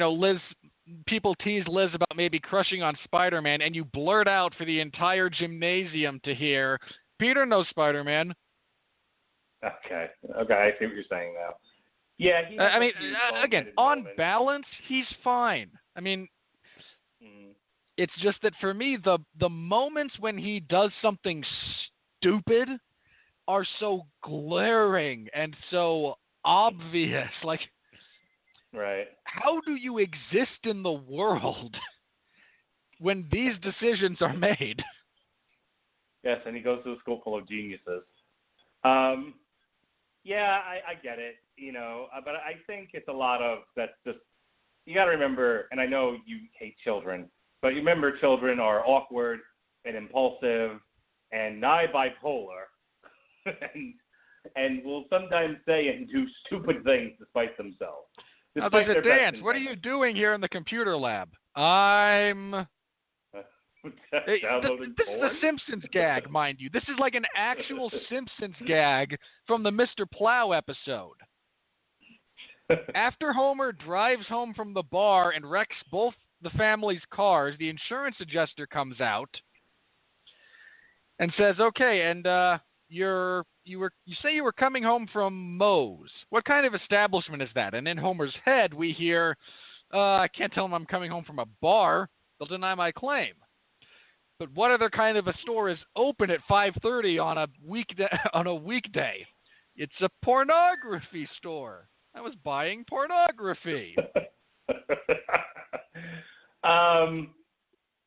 S2: people tease Liz about maybe crushing on Spider-Man, and you blurt out for the entire gymnasium to hear, Peter knows Spider-Man.
S3: Okay, I see what you're saying now. Yeah,
S2: again, on balance, he's fine. It's just that for me, the moments when he does something stupid are so glaring and so obvious. Like,
S3: right.
S2: How do you exist in the world when these decisions are made?
S3: Yes, and he goes to a school full of geniuses. Yeah, I get it, but I think it's a lot of that's just, you got to remember, and I know you hate children, but you remember children are awkward and impulsive and nigh bipolar and will sometimes say and do stupid things despite themselves.
S2: Now there's a dance. What are you doing here in the computer lab? I'm... This is a Simpsons gag, mind you. This is like an actual Simpsons gag from the Mr. Plow episode. After Homer drives home from the bar and wrecks both the family's cars, the insurance adjuster comes out and says, "Okay, and you say you were coming home from Moe's. What kind of establishment is that?" And in Homer's head, we hear, "I can't tell them I'm coming home from a bar. They'll deny my claim." But what other kind of a store is open at 5:30 on a weekday? It's a pornography store. I was buying pornography.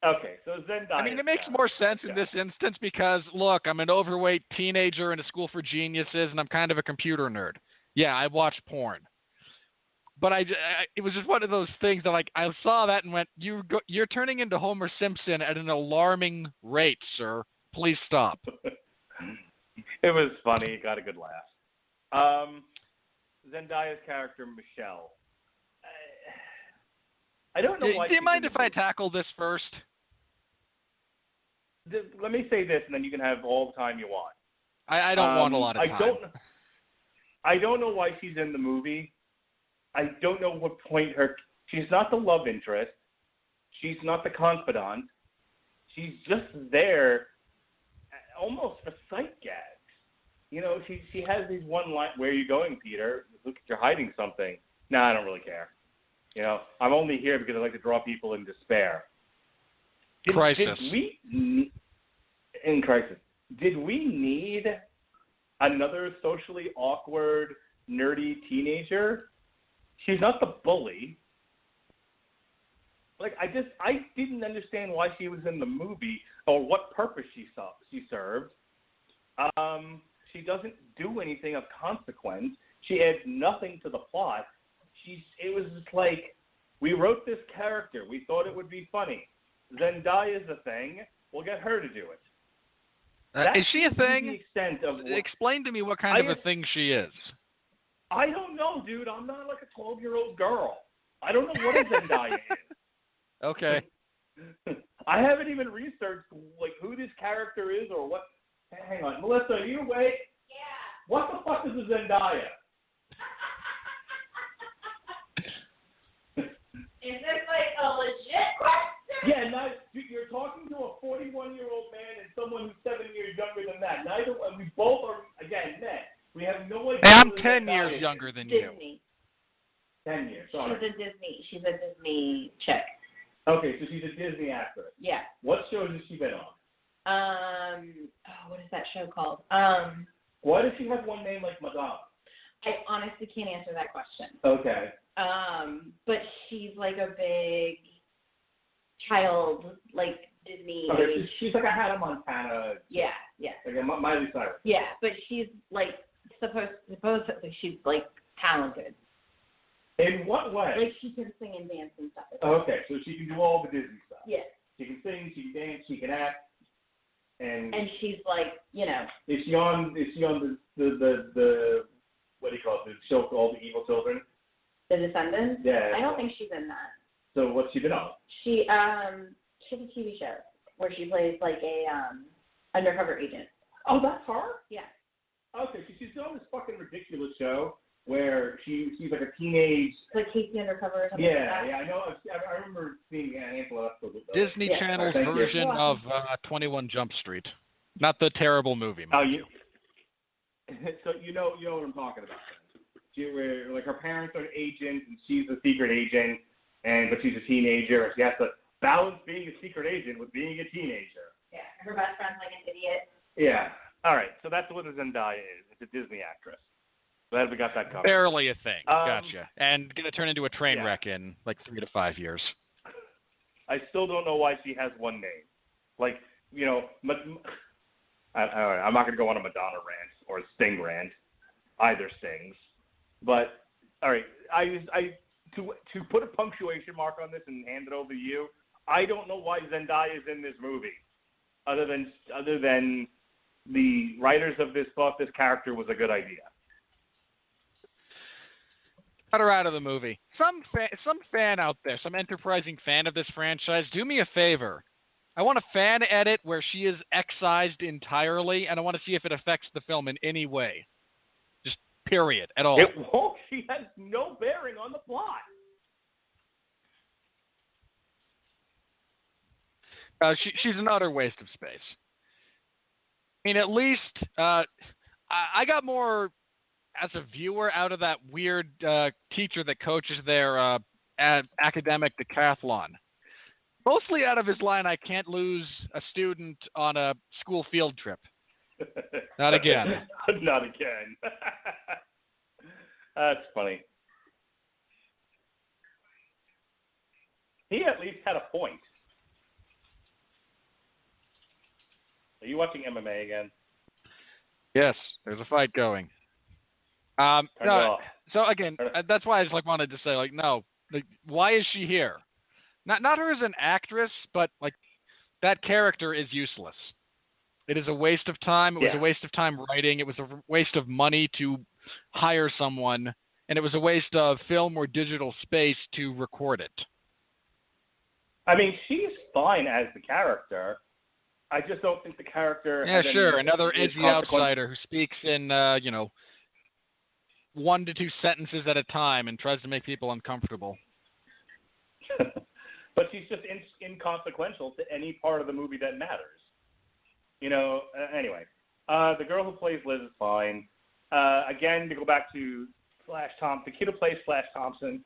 S3: Okay, so Zendaya.
S2: It makes more sense in this instance because, look, I'm an overweight teenager in a school for geniuses, and I'm kind of a computer nerd. Yeah, I watch porn. But it was just one of those things that, I saw that and went, you're turning into Homer Simpson at an alarming rate, sir. Please stop.
S3: It was funny. It got a good laugh. Zendaya's character, Michelle. I don't know why.
S2: Do you mind if I tackle this first?
S3: Let me say this, and then you can have all the time you want.
S2: I don't want a lot of time.
S3: I don't know why she's in the movie. I don't know what point she's not the love interest. She's not the confidant. She's just there almost for sight gags. She has these one line, "Where are you going, Peter? Look, you're hiding something." No, I don't really care. I'm only here because I like to draw people in despair.
S2: Crisis.
S3: In Crisis. Did we need another socially awkward, nerdy teenager? She's not the bully. I didn't understand why she was in the movie or what purpose she served. She doesn't do anything of consequence. She adds nothing to the plot. It was just like, we wrote this character. We thought it would be funny. Zendaya's a thing. We'll get her to do it.
S2: Is she a thing?
S3: The extent of
S2: Explain to me what kind of a thing she is.
S3: I don't know, dude. I'm not like a 12-year-old girl. I don't know what a Zendaya is.
S2: Okay.
S3: I haven't even researched who this character is or what. Hang on, Melissa, are you awake?
S4: Yeah.
S3: What the fuck is a Zendaya?
S4: Is this a legit question?
S3: Yeah, now you're talking to a 41-year-old man and someone who's 7 years younger than that. We both are, again, men. We have no idea.
S2: Hey, I'm 10 years younger than you.
S4: Disney.
S3: 10 years, sorry.
S4: She's a Disney chick.
S3: Okay, so she's a Disney actress.
S4: Yeah.
S3: What shows has she been on?
S4: What is that show called?
S3: Why does she have one name like Madonna?
S4: I honestly can't answer that question.
S3: Okay.
S4: But she's a big child, Disney.
S3: Okay, she's like a Hannah Montana.
S4: Yeah.
S3: Like a Miley Cyrus.
S4: Yeah, but she's supposedly she's talented.
S3: In what way?
S4: She can sing and dance and stuff.
S3: Okay, so she can do all the Disney stuff.
S4: Yes.
S3: She can sing, she can dance, she can act, and
S4: she's
S3: Is she on the what do you call it? The show called The Evil Children?
S4: The Descendants?
S3: Yeah.
S4: I don't think she's in that.
S3: So what's she been on?
S4: She has a TV show where she plays a undercover agent.
S3: Oh, that's her?
S4: Yeah.
S3: Okay, so she's on this fucking ridiculous show where she's like a teenage.
S4: It's like Casey Undercover or something
S3: Yeah,
S4: like that.
S3: yeah, I know. I remember seeing a handful of episodes.
S2: Disney Channel's version of 21 Jump Street. Not the terrible movie.
S3: Oh, so you know what I'm talking about. Where like her parents are agents and she's a secret agent, but she's a teenager and she has to balance being a secret agent with being a teenager.
S4: Yeah, her best friend's like an idiot.
S3: Yeah. All right, so that's what a Zendaya is. It's a Disney actress. Glad we got that covered.
S2: Barely a thing. Gotcha. And going to turn into a train wreck in like 3 to 5 years.
S3: I still don't know why she has one name. Like, I'm not going to go on a Madonna rant or a Sting rant. Either stings. But, all right, to put a punctuation mark on this and hand it over to you, I don't know why Zendaya is in this movie, other than the writers of this thought this character was a good idea.
S2: Cut her out of the movie. Some fan out there, some enterprising fan of this franchise, do me a favor. I want a fan edit where she is excised entirely, and I want to see if it affects the film in any way. Just period, at all.
S3: It won't. She has no bearing on the plot.
S2: She's an utter waste of space. I mean, at least I got more as a viewer out of that weird teacher that coaches their academic decathlon. Mostly out of his line, I can't lose a student on a school field trip. Not again.
S3: Not again. That's funny. He at least had a point. Are you watching MMA again?
S2: Yes, there's a fight going. No, so again, that's why I just wanted to say no. Why is she here? Not her as an actress, but that character is useless. It is a waste of time. It was a waste of time writing. It was a waste of money to hire someone, and it was a waste of film or digital space to record it.
S3: I mean, she's fine as the character. I just don't think the character.
S2: Yeah, sure. Another edgy outsider who speaks in 1 to 2 sentences at a time and tries to make people uncomfortable.
S3: But she's just inconsequential to any part of the movie that matters. Anyway, the girl who plays Liz is fine. Again, to go back to Flash Thompson, the kid who plays Flash Thompson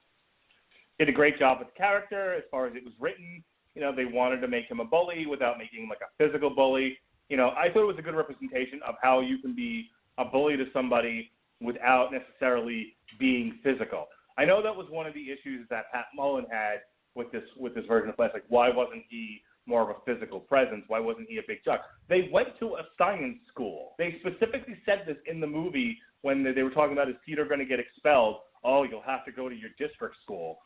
S3: did a great job with the character as far as it was written. They wanted to make him a bully without making him a physical bully. I thought it was a good representation of how you can be a bully to somebody without necessarily being physical. I know that was one of the issues that Pat Mullen had with this version of Flash. Why wasn't he more of a physical presence? Why wasn't he a big jock? They went to a science school. They specifically said this in the movie when they were talking about, is Peter going to get expelled? Oh, you'll have to go to your district school.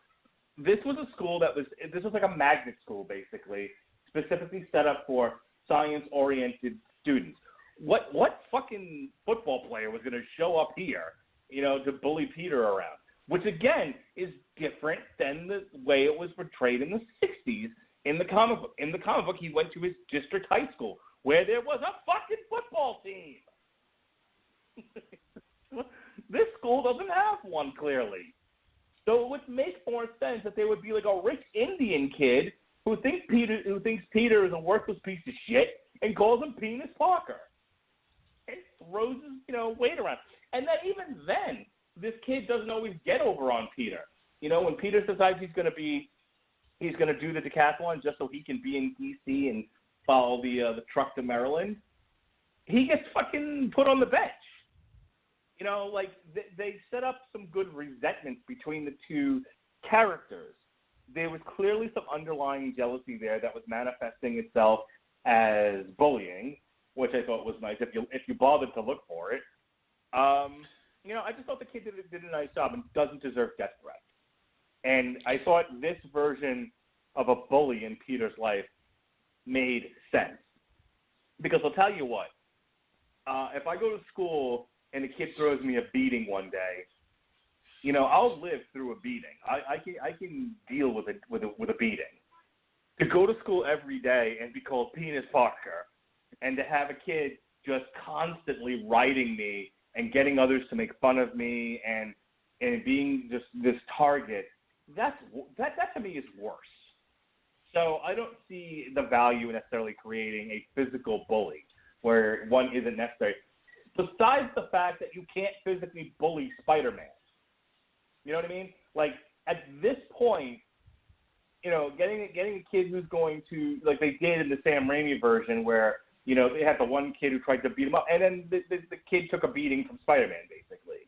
S3: This was a school this was like a magnet school, basically, specifically set up for science-oriented students. What fucking football player was going to show up here, to bully Peter around? Which, again, is different than the way it was portrayed in the 60s in the comic book. In the comic book, he went to his district high school where there was a fucking football team. This school doesn't have one, clearly. So it would make more sense that there would be a rich Indian kid who thinks Peter is a worthless piece of shit and calls him Penis Parker. And throws his, weight around. And that even then, this kid doesn't always get over on Peter. When Peter decides he's going to do the decathlon just so he can be in D.C. and follow the truck to Maryland, he gets fucking put on the bench. They set up some good resentment between the two characters. There was clearly some underlying jealousy there that was manifesting itself as bullying, which I thought was nice if you bothered to look for it. I just thought the kid did a nice job and doesn't deserve death threats. And I thought this version of a bully in Peter's life made sense. Because I'll tell you what, if I go to school and a kid throws me a beating one day, I'll live through a beating. I can deal with a beating. To go to school every day and be called Penis Parker, and to have a kid just constantly writing me and getting others to make fun of me and and being just this target, that to me is worse. So I don't see the value in necessarily creating a physical bully where one isn't necessary. Besides the fact that you can't physically bully Spider-Man. You know what I mean? Like, at this point, you know, getting a kid who's going to, like they did in the Sam Raimi version where, you know, they had the one kid who tried to beat him up, and then the kid took a beating from Spider-Man, basically.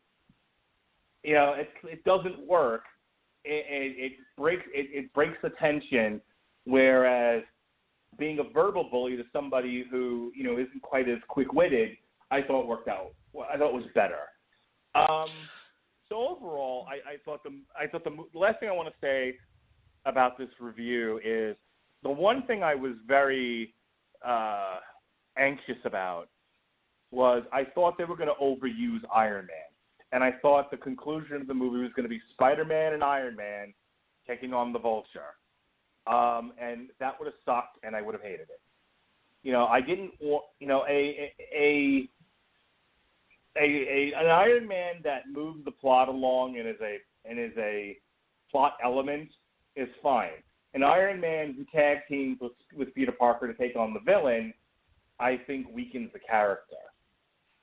S3: You know, it doesn't work. It breaks the tension, whereas being a verbal bully to somebody who, you know, isn't quite as quick-witted, I thought worked out. I thought was better. So overall, I thought the last thing I want to say about this review is the one thing I was very anxious about was I thought they were going to overuse Iron Man. And I thought the conclusion of the movie was going to be Spider-Man and Iron Man taking on the Vulture. And that would have sucked, and I would have hated it. You know, I didn't want, you know, an Iron Man that moves the plot along and is a plot element is fine. An Iron Man who tag teams with Peter Parker to take on the villain, I think weakens the character.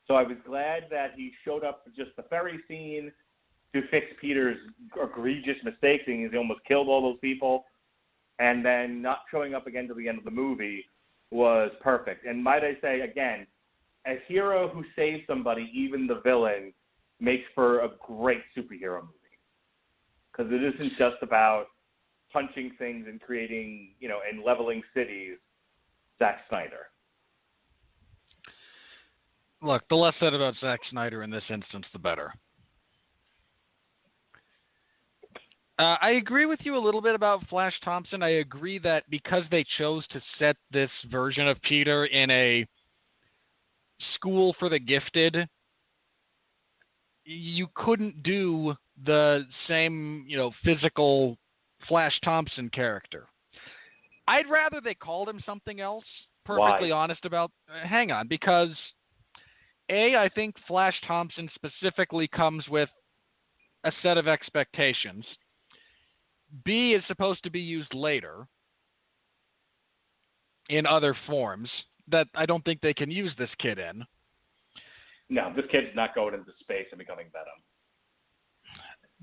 S3: So I was glad that he showed up for just the ferry scene to fix Peter's egregious mistakes, and he almost killed all those people, and then not showing up again till the end of the movie was perfect. And might I say, again, a hero who saves somebody, even the villain, makes for a great superhero movie. Because it isn't just about punching things and creating, you know, and leveling cities. Zack Snyder.
S2: Look, the less said about Zack Snyder in this instance, the better. I agree with you a little bit about Flash Thompson. I agree that because they chose to set this version of Peter in a school for the gifted, you couldn't do the same, you know, physical Flash Thompson character. I'd rather they called him something else. Perfectly honest about. Hang on, because I think Flash Thompson specifically comes with a set of expectations. B is supposed to be used later in other forms that I don't think they can use this kid in.
S3: No, this kid's not going into space and becoming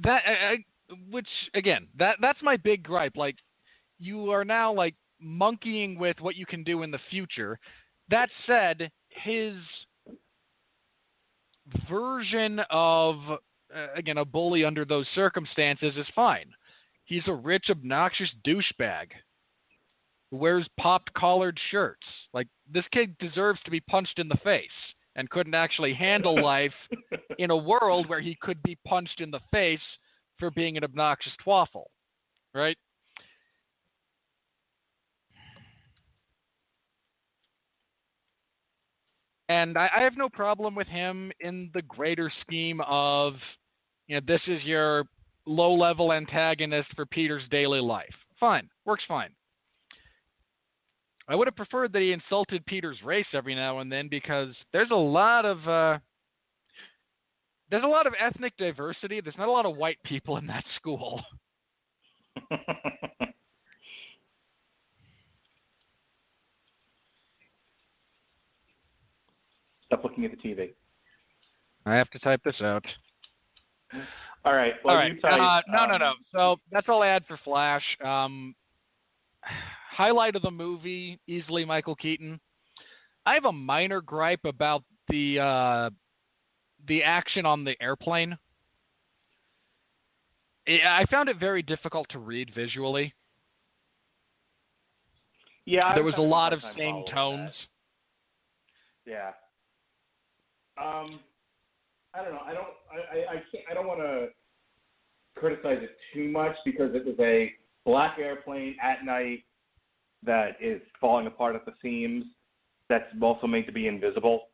S3: Venom.
S2: Which again, that's my big gripe. Like, you are now like monkeying with what you can do in the future. That said, his version of again a bully under those circumstances is fine. He's a rich, obnoxious douchebag who wears popped collared shirts. Like, this kid deserves to be punched in the face and couldn't actually handle life in a world where he could be punched in the face for being an obnoxious twaffle, right? And I have no problem with him in the greater scheme of, you know, this is your low-level antagonist for Peter's daily life. Fine. Works fine. I would have preferred that he insulted Peter's race every now and then, because there's a lot of ethnic diversity. There's not a lot of white people in that school.
S3: Stop looking at the TV.
S2: I have to type this out.
S3: All right. Well,
S2: all right.
S3: You type,
S2: No. So that's all I had for Flash. Highlight of the movie, easily Michael Keaton. I have a minor gripe about the action on the airplane. I found it very difficult to read visually.
S3: Yeah,
S2: there was a lot of same tones.
S3: That. Yeah. I don't know. I don't want to criticize it too much, because it was a black airplane at night that is falling apart at the seams. That's also made to be invisible.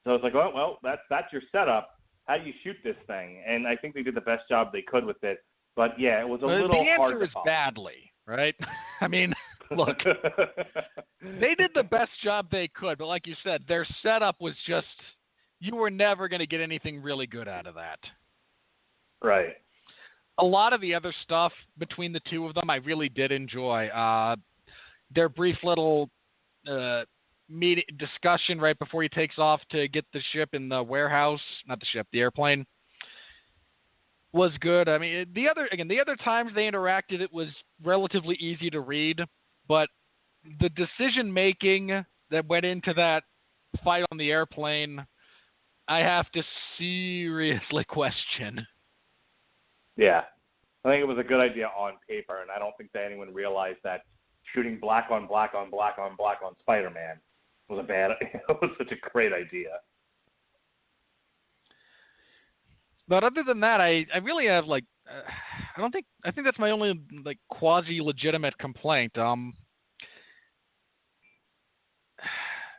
S3: So it's like, oh, well, that's your setup. How do you shoot this thing? And I think they did the best job they could with it. But yeah, it was a little hard to follow.
S2: The answer is badly, right? I mean, look, they did the best job they could, but like you said, their setup was just, you were never going to get anything really good out of that.
S3: Right.
S2: A lot of the other stuff between the two of them I really did enjoy. Their brief little discussion right before he takes off to get the ship in the warehouse, not the ship, the airplane, was good. I mean, the other times they interacted, it was relatively easy to read, but the decision making that went into that fight on the airplane, I have to seriously question.
S3: Yeah. I think it was a good idea on paper, and I don't think that anyone realized that shooting black on black on black on black on Spider-Man was such a great idea.
S2: But other than that, I really have I think that's my only quasi-legitimate complaint.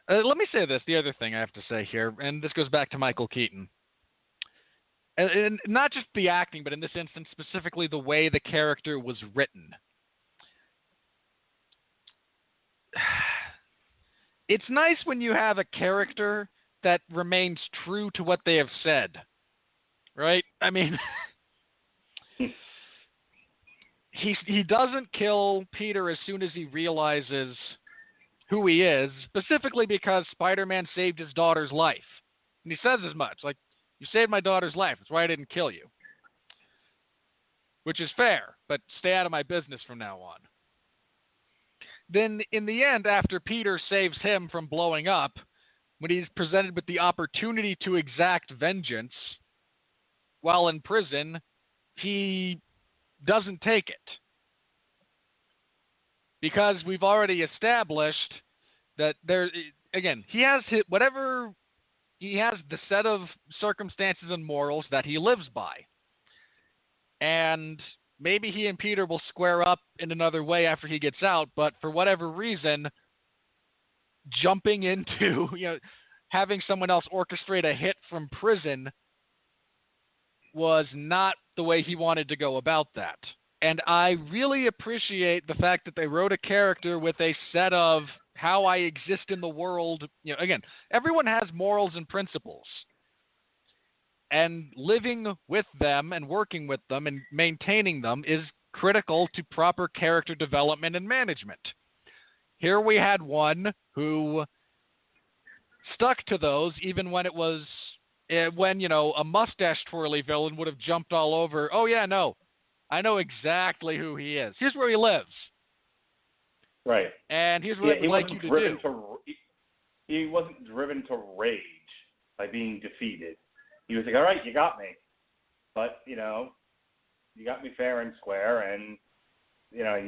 S2: Let me say this, the other thing I have to say here, and this goes back to Michael Keaton. And not just the acting, but in this instance, specifically the way the character was written. It's nice when you have a character that remains true to what they have said. Right? I mean, he doesn't kill Peter as soon as he realizes who he is, specifically because Spider-Man saved his daughter's life. And he says as much, like, you saved my daughter's life. That's why I didn't kill you. Which is fair, but stay out of my business from now on. Then, in the end, after Peter saves him from blowing up, when he's presented with the opportunity to exact vengeance while in prison, he doesn't take it. Because we've already established that he has the set of circumstances and morals that he lives by. And maybe he and Peter will square up in another way after he gets out, but for whatever reason, jumping into, having someone else orchestrate a hit from prison was not the way he wanted to go about that. And I really appreciate the fact that they wrote a character with a set of how I exist in the world. Again, everyone has morals and principles. And living with them and working with them and maintaining them is critical to proper character development and management. Here we had one who stuck to those even when it was, when a mustache twirly villain would have jumped all over. Oh, yeah, no. I know exactly who he is. Here's where he lives.
S3: Right.
S2: And here's what I'd like you to do.
S3: He wasn't driven to rage by being defeated. He was like, all right, you got me. But, you got me fair and square, and, I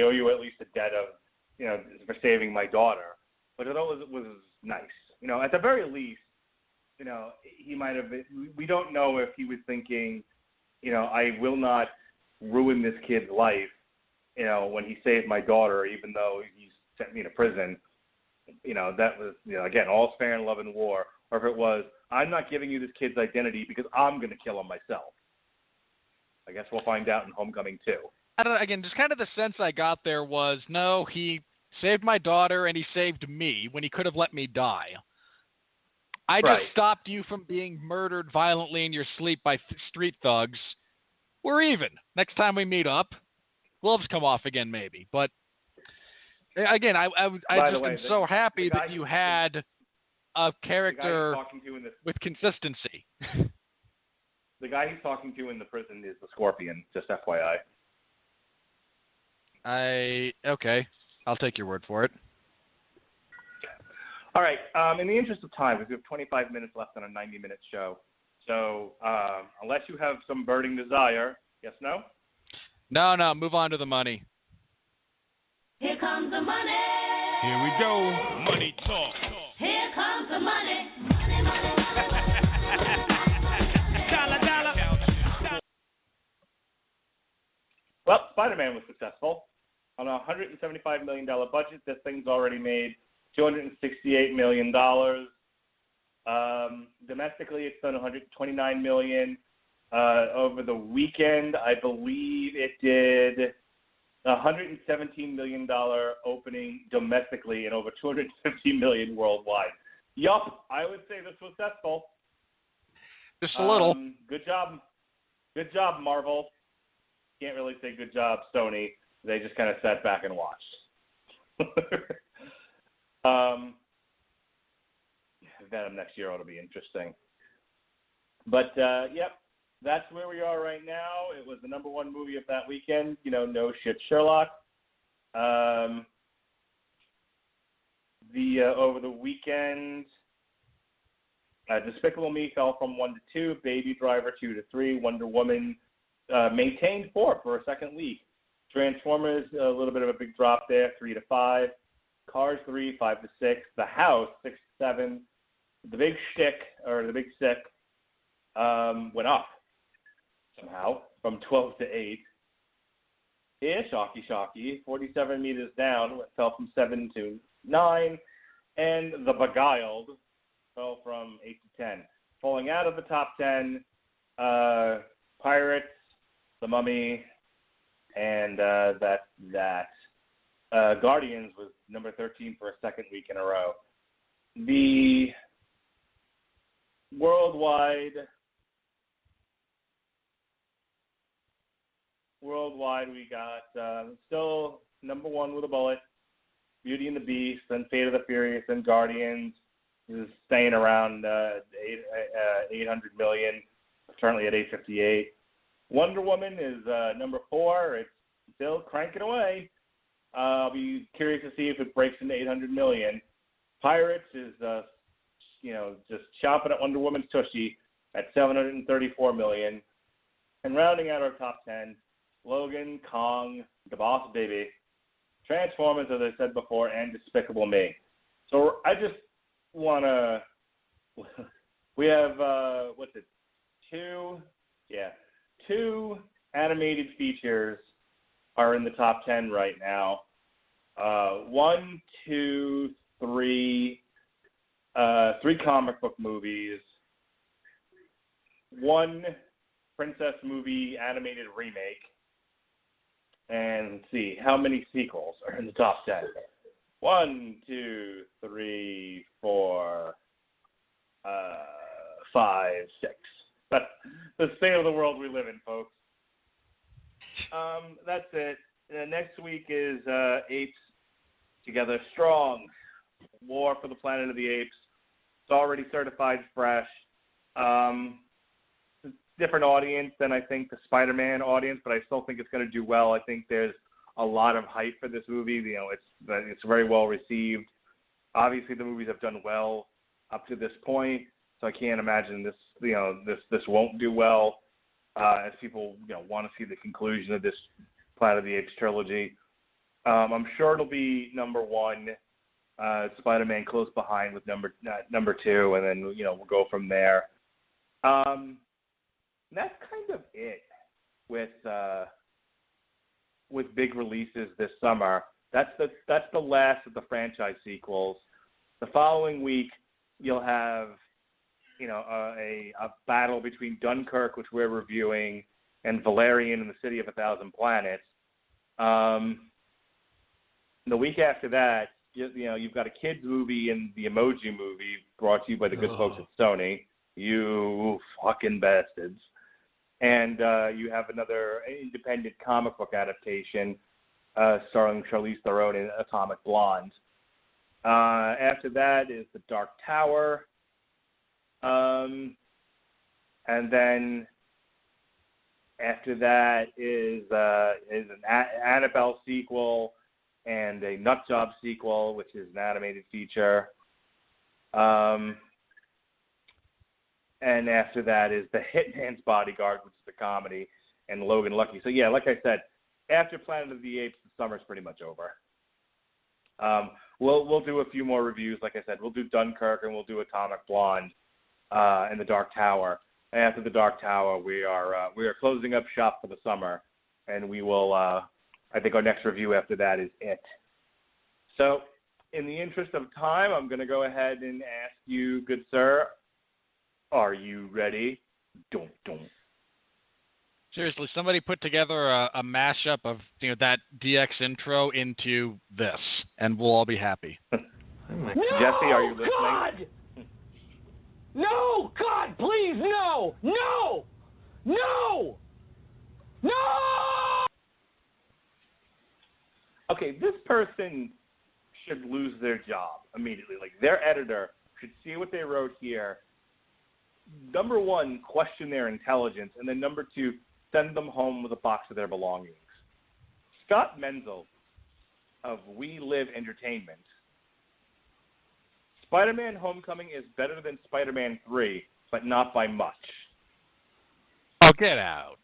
S3: owe you at least a debt of, for saving my daughter. But it always was nice. At the very least, he might have been, we don't know if he was thinking, I will not ruin this kid's life, when he saved my daughter, even though he sent me to prison. That was, again, all's fair in love and war. Or if it was, I'm not giving you this kid's identity because I'm going to kill him myself. I guess we'll find out in Homecoming 2.
S2: Again, just kind of the sense I got there was, no, he saved my daughter and he saved me when he could have let me die. I just stopped you from being murdered violently in your sleep by street thugs. We're even. Next time we meet up, gloves come off again maybe. But, again, I just am so happy that you had a character with consistency.
S3: The guy he's talking to in the prison is the Scorpion, just FYI.
S2: Okay. I'll take your word for it.
S3: All right. In the interest of time, we have 25 minutes left on a 90-minute show. So unless you have some burning desire, yes, no?
S2: No, move on to the money.
S5: Here comes the money.
S6: Here we go. Money talk.
S5: Here comes the money. Money, money, money. Dollar, dollar.
S3: Well, Spider-Man was successful. On a $175 million budget, this thing's already made $268 million. Domestically, it's done $129 million. Over the weekend, I believe it did $117 million opening domestically and over $250 million worldwide. Yup, I would say this was successful.
S2: Just a little.
S3: Good job, Marvel. Can't really say good job, Sony. They just kind of sat back and watched. Venom next year ought to be interesting. But, yep, that's where we are right now. It was the number one movie of that weekend. No shit, Sherlock. Over the weekend, Despicable Me fell from 1 to 2, Baby Driver 2 to 3, Wonder Woman maintained 4 for a second week. Transformers, a little bit of a big drop there, 3 to 5. Cars 3, 5 to 6. The House, 6 to 7. The Big Sick went up somehow from 12 to 8. Shocky, 47 meters down, fell from 7 to 9. And The Beguiled fell from 8 to 10. Falling out of the top 10, Pirates, The Mummy, and Guardians was number 13 for a second week in a row. The worldwide, we got still number one with a bullet, Beauty and the Beast, then Fate of the Furious, and Guardians is staying around 800 million, currently at 858. Wonder Woman is number 4. It's still cranking away. I'll be curious to see if it breaks into 800 million. Pirates is, just chomping at Wonder Woman's tushy at 734 million. And rounding out our top 10, Logan, Kong, The Boss Baby, Transformers, as I said before, and Despicable Me. So I just want to, we have, two animated features are in the top 10 right now. 1, 2, 3, 3 comic book movies, 1 princess movie animated remake, and let's see how many sequels are in the top 10. 1, 2, 3, 4, 5, 6. That's the state of the world we live in, folks. That's it. Next week is Apes Together Strong. War for the Planet of the Apes. It's already certified fresh. It's a different audience than I think the Spider-Man audience, but I still think it's going to do well. I think there's a lot of hype for this movie. It's very well received. Obviously, the movies have done well up to this point, so I can't imagine this won't do well as people want to see the conclusion of this Planet of the Apes trilogy. I'm sure it'll be number 1. Spider-Man close behind with number 2, and then we'll go from there. That's kind of it with big releases this summer. That's the last of the franchise sequels. The following week you'll have a battle between Dunkirk, which we're reviewing, and Valerian and the City of a Thousand Planets. The week after that, you've got a kids movie and the Emoji Movie brought to you by the good folks at Sony. You fucking bastards. And you have another independent comic book adaptation starring Charlize Theron in Atomic Blonde. After that is The Dark Tower. And then after that is an Annabelle sequel and a Nutjob sequel, which is an animated feature. And after that is The Hitman's Bodyguard, which is a comedy, and Logan Lucky. So, yeah, like I said, after Planet of the Apes, the summer's pretty much over. We'll do a few more reviews. Like I said, we'll do Dunkirk and we'll do Atomic Blonde and The Dark Tower. And after The Dark Tower, we are closing up shop for the summer, and we will. I think our next review after that is it. So, in the interest of time, I'm going to go ahead and ask you, good sir, are you ready? Dun, dun.
S2: Seriously, somebody put together a mashup of that DX intro into this, and we'll all be happy.
S3: Jesse, are you listening?
S7: God! No, God, please, no! No! No! No! No!
S3: Okay, this person should lose their job immediately. Like, their editor should see what they wrote here. Number one, question their intelligence, and then number two, send them home with a box of their belongings. Scott Menzel of We Live Entertainment. Spider-Man Homecoming is better than Spider-Man 3, but not by much.
S2: Oh, get out.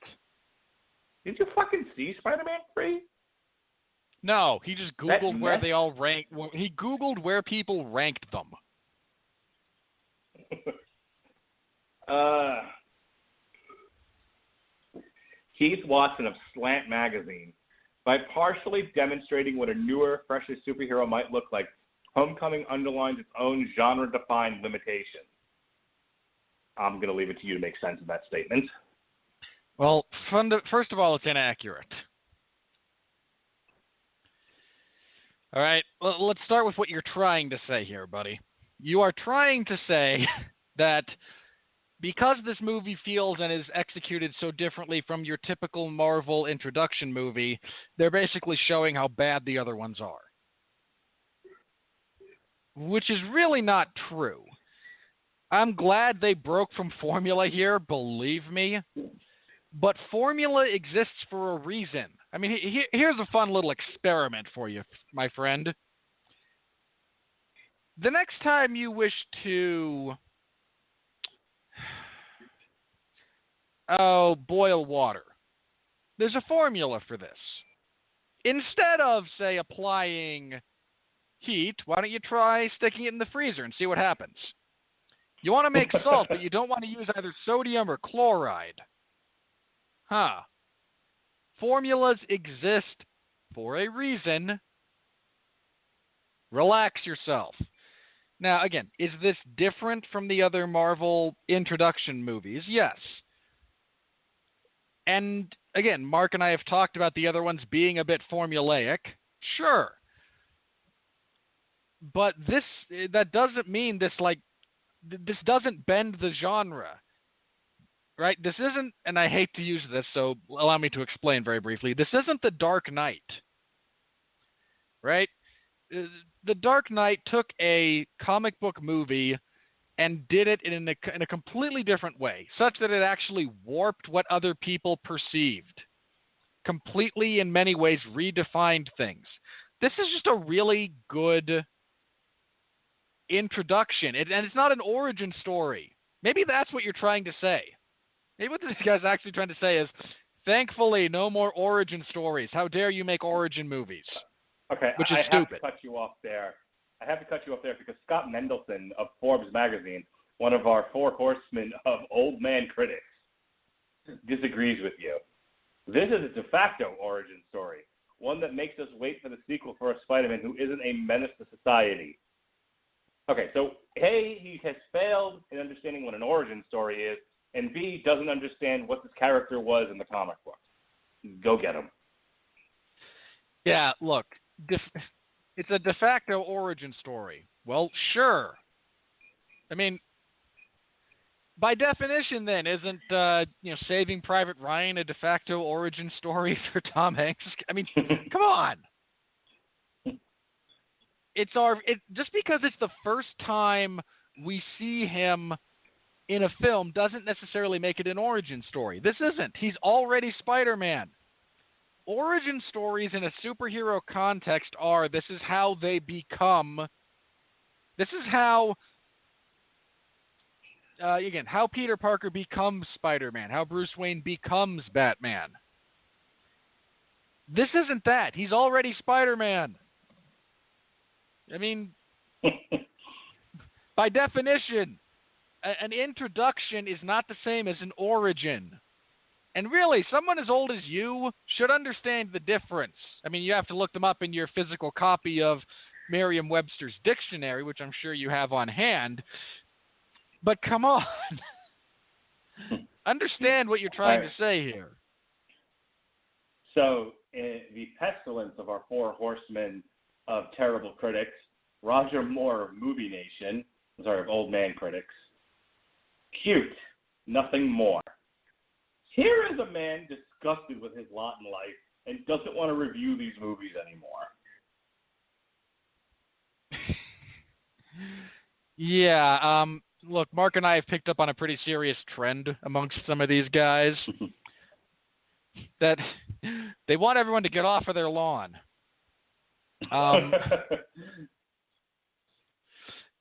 S3: Did you fucking see Spider-Man 3?
S2: No, he just Googled where they all ranked. He Googled where people ranked them.
S3: Keith Watson of Slant Magazine. By partially demonstrating what a newer, fresher superhero might look like, Homecoming underlines its own genre-defined limitation. I'm going to leave it to you to make sense of that statement.
S2: Well, first of all, it's inaccurate. All right, let's start with what you're trying to say here, buddy. You are trying to say that because this movie feels and is executed so differently from your typical Marvel introduction movie, they're basically showing how bad the other ones are. Which is really not true. I'm glad they broke from formula here, believe me. But formula exists for a reason. I mean, here's a fun little experiment for you, my friend. The next time you wish to boil water, there's a formula for this. Instead of, say, applying heat, why don't you try sticking it in the freezer and see what happens? You want to make salt, but you don't want to use either sodium or chloride. Huh. Formulas exist for a reason. Relax yourself. Now, again, is this different from the other Marvel introduction movies? Yes. And, again, Mark and I have talked about the other ones being a bit formulaic. Sure. But that doesn't mean this doesn't bend the genre. Right? This isn't, and I hate to use this, so allow me to explain very briefly. This isn't The Dark Knight. Right? The Dark Knight took a comic book movie and did it in a completely different way, such that it actually warped what other people perceived. Completely, in many ways, redefined things. This is just a really good introduction. And it's not an origin story. Maybe that's what you're trying to say. Maybe what this guy's actually trying to say is, thankfully, no more origin stories. How dare you make origin movies?
S3: Okay,
S2: which is
S3: I
S2: stupid.
S3: have to cut you off there. Because Scott Mendelson of Forbes magazine, one of our four horsemen of old man critics, disagrees with you. This is a de facto origin story, one that makes us wait for the sequel for a Spider-Man who isn't a menace to society. Okay, so A, he has failed in understanding what an origin story is, and B, doesn't understand what this character was in the comic books. Go get him.
S2: Yeah, look, it's a de facto origin story. Well, sure. I mean, by definition, then, isn't Saving Private Ryan a de facto origin story for Tom Hanks? I mean, come on. Just because it's the first time we see him in a film doesn't necessarily make it an origin story. This isn't. He's already Spider-Man. Origin stories in a superhero context are, this is how they become, this is how, how Peter Parker becomes Spider-Man, how Bruce Wayne becomes Batman. This isn't that. He's already Spider-Man. I mean, by definition, an introduction is not the same as an origin. And really, someone as old as you should understand the difference. I mean, you have to look them up in your physical copy of Merriam-Webster's dictionary, which I'm sure you have on hand. But come on. Understand what you're trying to say here.
S3: So, in the pestilence of our four horsemen of terrible critics, Roger Moore of Movie Nation, of old man critics, cute. nothing more. Here is a man disgusted with his lot in life and doesn't want to review these movies anymore.
S2: Yeah, look, Mark and I have picked up on a pretty serious trend amongst some of these guys that they want everyone to get off of their lawn.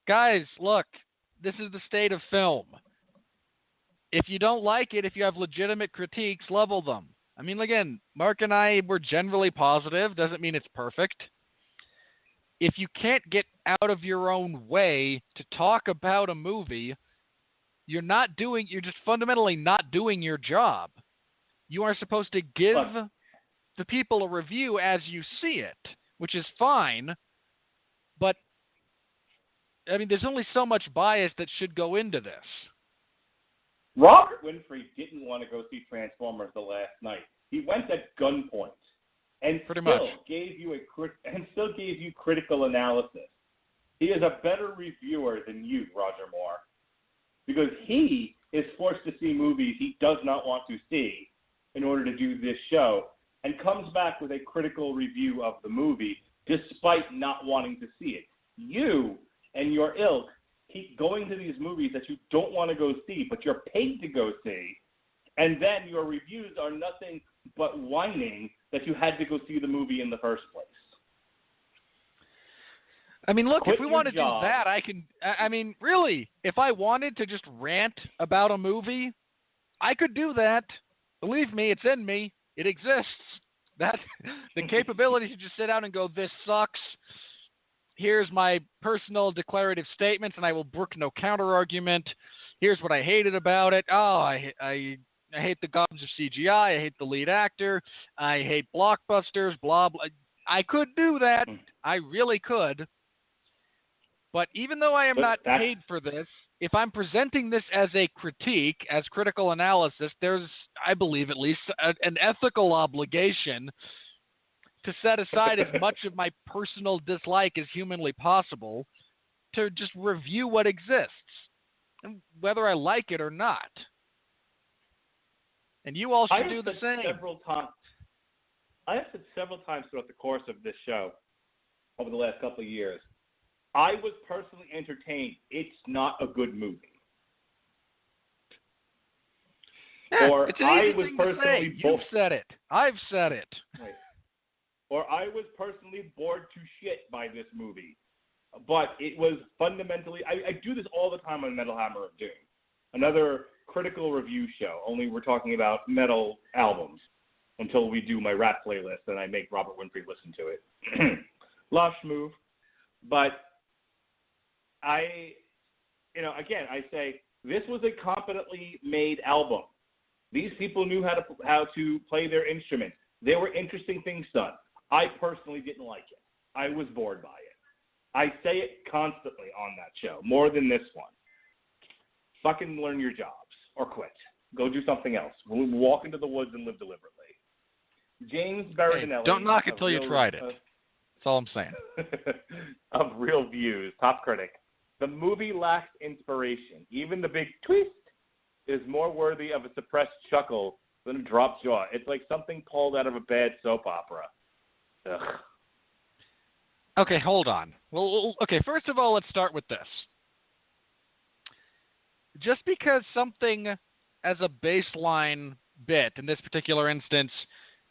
S2: Guys, look, this is the state of film. If you don't like it, if you have legitimate critiques, level them. I mean, again, Mark and I were generally positive. Doesn't mean it's perfect. If you can't get out of your own way to talk about a movie, you're just fundamentally not doing your job. You are supposed to give the people a review as you see it, which is fine, but, I mean, there's only so much bias that should go into this.
S3: Robert Winfree didn't want to go see Transformers the last night. He went at gunpoint. And still gave you critical analysis. He is a better reviewer than you, Roger Moore, because he is forced to see movies he does not want to see in order to do this show, and comes back with a critical review of the movie despite not wanting to see it. You and your ilk keep going to these movies that you don't want to go see, but you're paid to go see, and then your reviews are nothing but whining that you had to go see the movie in the first place.
S2: I mean, look,
S3: Quit
S2: if we want to do
S3: job.
S2: that, I mean, really, if I wanted to just rant about a movie, I could do that. Believe me, it's in me. It exists. The capability to just sit down and go, this sucks. Here's my personal declarative statements, and I will brook no counter-argument. Here's what I hated about it. Oh, I hate the gobs of CGI. I hate the lead actor. I hate blockbusters, blah, blah. I could do that. I really could. But even though I am not paid for this, if I'm presenting this as a critique, as critical analysis, there's, I believe at least, an ethical obligation to set aside as much of my personal dislike as humanly possible to just review what exists, whether I like it or not. And you all should do the same.
S3: I have said several times throughout the course of this show over the last couple of years, I was personally entertained. It's not a good movie.
S2: Yeah,
S3: or
S2: it's an
S3: I
S2: easy
S3: was
S2: thing to
S3: personally
S2: say. You've said it. I've said it.
S3: Right. Or I was personally bored to shit by this movie. But it was fundamentally, I do this all the time on Metal Hammer of Doom. Another critical review show, only we're talking about metal albums until we do my rap playlist and I make Robert Winfree listen to it. Lush move. But I say this was a competently made album. These people knew how to play their instruments. There were interesting things done. I personally didn't like it. I was bored by it. I say it constantly on that show, more than this one. Fucking learn your jobs or quit. Go do something else. Walk into the woods and live deliberately. James Berardinelli.
S2: Hey, don't knock it till you tried it. That's all I'm saying.
S3: Of Real Views, top critic. The movie lacks inspiration. Even the big twist is more worthy of a suppressed chuckle than a dropped jaw. It's like something pulled out of a bad soap opera. Ugh.
S2: Okay, hold on. Well, okay, first of all, let's start with this. Just because something as a baseline bit, in this particular instance,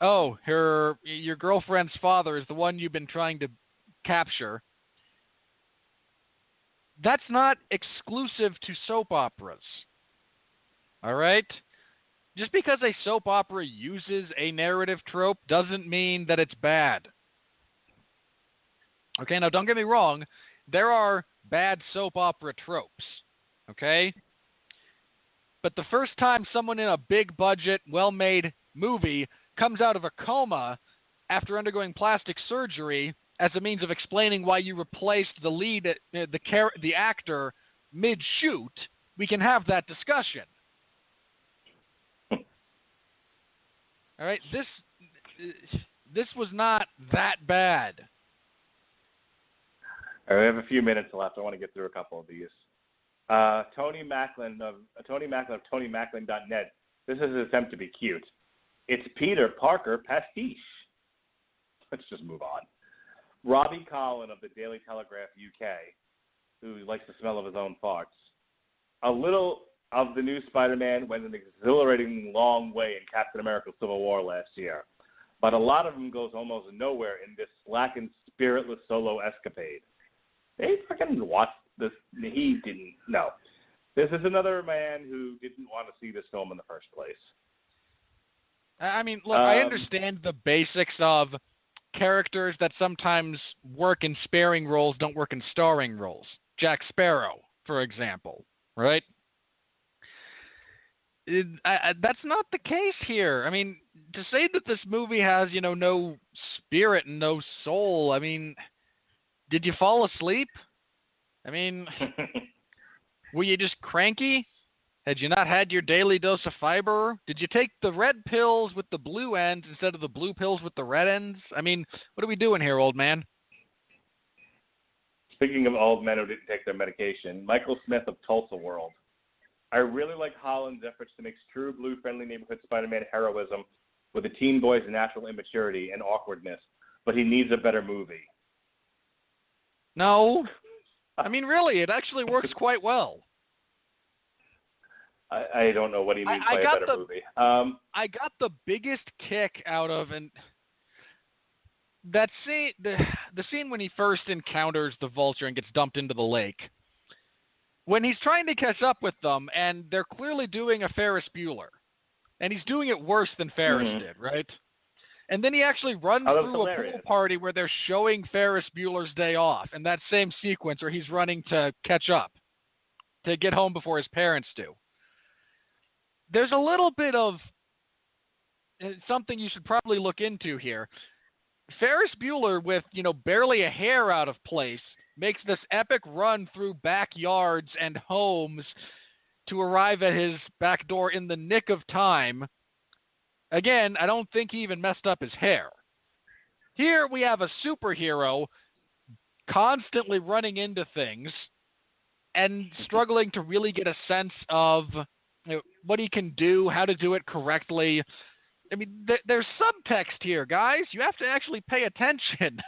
S2: oh, your girlfriend's father is the one you've been trying to capture, that's not exclusive to soap operas. All right? Just because a soap opera uses a narrative trope doesn't mean that it's bad. Okay, now don't get me wrong. There are bad soap opera tropes. Okay? But the first time someone in a big budget, well-made movie comes out of a coma after undergoing plastic surgery as a means of explaining why you replaced the lead, the actor, mid-shoot, we can have that discussion. All right, this was not that bad.
S3: All right, we have a few minutes left. I want to get through a couple of these. Tony Macklin of TonyMacklin.net. This is an attempt to be cute. It's Peter Parker pastiche. Let's just move on. Robbie Collin of the Daily Telegraph UK, who likes the smell of his own farts. A little of the new Spider-Man went an exhilarating long way in Captain America Civil War last year, but a lot of them goes almost nowhere in this slackened, spiritless solo escapade. They fucking watched this. He didn't. No. This is another man who didn't want to see this film in the first place.
S2: I mean, look, I understand the basics of characters that sometimes work in sparing roles don't work in starring roles. Jack Sparrow, for example, right? That's not the case here. I mean, to say that this movie has, no spirit and no soul, I mean, did you fall asleep? I mean, were you just cranky? Had you not had your daily dose of fiber? Did you take the red pills with the blue ends instead of the blue pills with the red ends? I mean, what are we doing here, old man?
S3: Speaking of old men who didn't take their medication, Michael Smith of Tulsa World. I really like Holland's efforts to mix true blue friendly neighborhood Spider-Man heroism with a teen boy's natural immaturity and awkwardness, but he needs a better movie.
S2: No. I mean, really, it actually works quite well.
S3: I don't know what he means by a better movie.
S2: I got the biggest kick out of that scene, the scene when he first encounters the Vulture and gets dumped into the lake. When he's trying to catch up with them, and they're clearly doing a Ferris Bueller, and he's doing it worse than Ferris did, right? And then he actually runs through a pool party where they're showing Ferris Bueller's Day Off, in that same sequence where he's running to catch up, to get home before his parents do. There's a little bit of something you should probably look into here. Ferris Bueller, with, barely a hair out of place, makes this epic run through backyards and homes to arrive at his back door in the nick of time. Again, I don't think he even messed up his hair. Here we have a superhero constantly running into things and struggling to really get a sense of what he can do, how to do it correctly. I mean, there's subtext here, guys. You have to actually pay attention.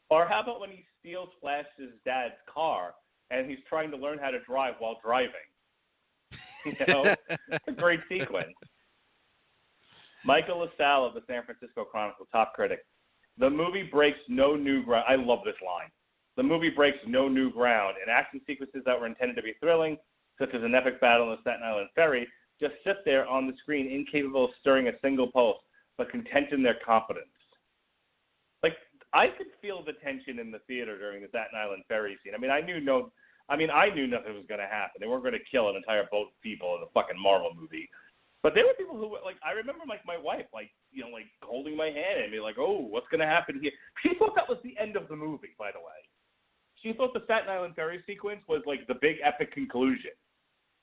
S3: Or how about when he steals Flash's dad's car and he's trying to learn how to drive while driving? It's a great sequence. Michael LaSalle of the San Francisco Chronicle, top critic. The movie breaks no new ground. I love this line. The movie breaks no new ground, and action sequences that were intended to be thrilling, such as an epic battle on the Staten Island Ferry, just sit there on the screen incapable of stirring a single pulse, but content in their competence. Like, I could feel the tension in the theater during the Staten Island Ferry scene. I knew nothing was going to happen. They weren't going to kill an entire boat of people in a fucking Marvel movie. But there were people who, I remember, my wife, holding my hand and be like, oh, what's going to happen here? She thought that was the end of the movie, by the way. She thought the Staten Island Ferry sequence was, the big epic conclusion.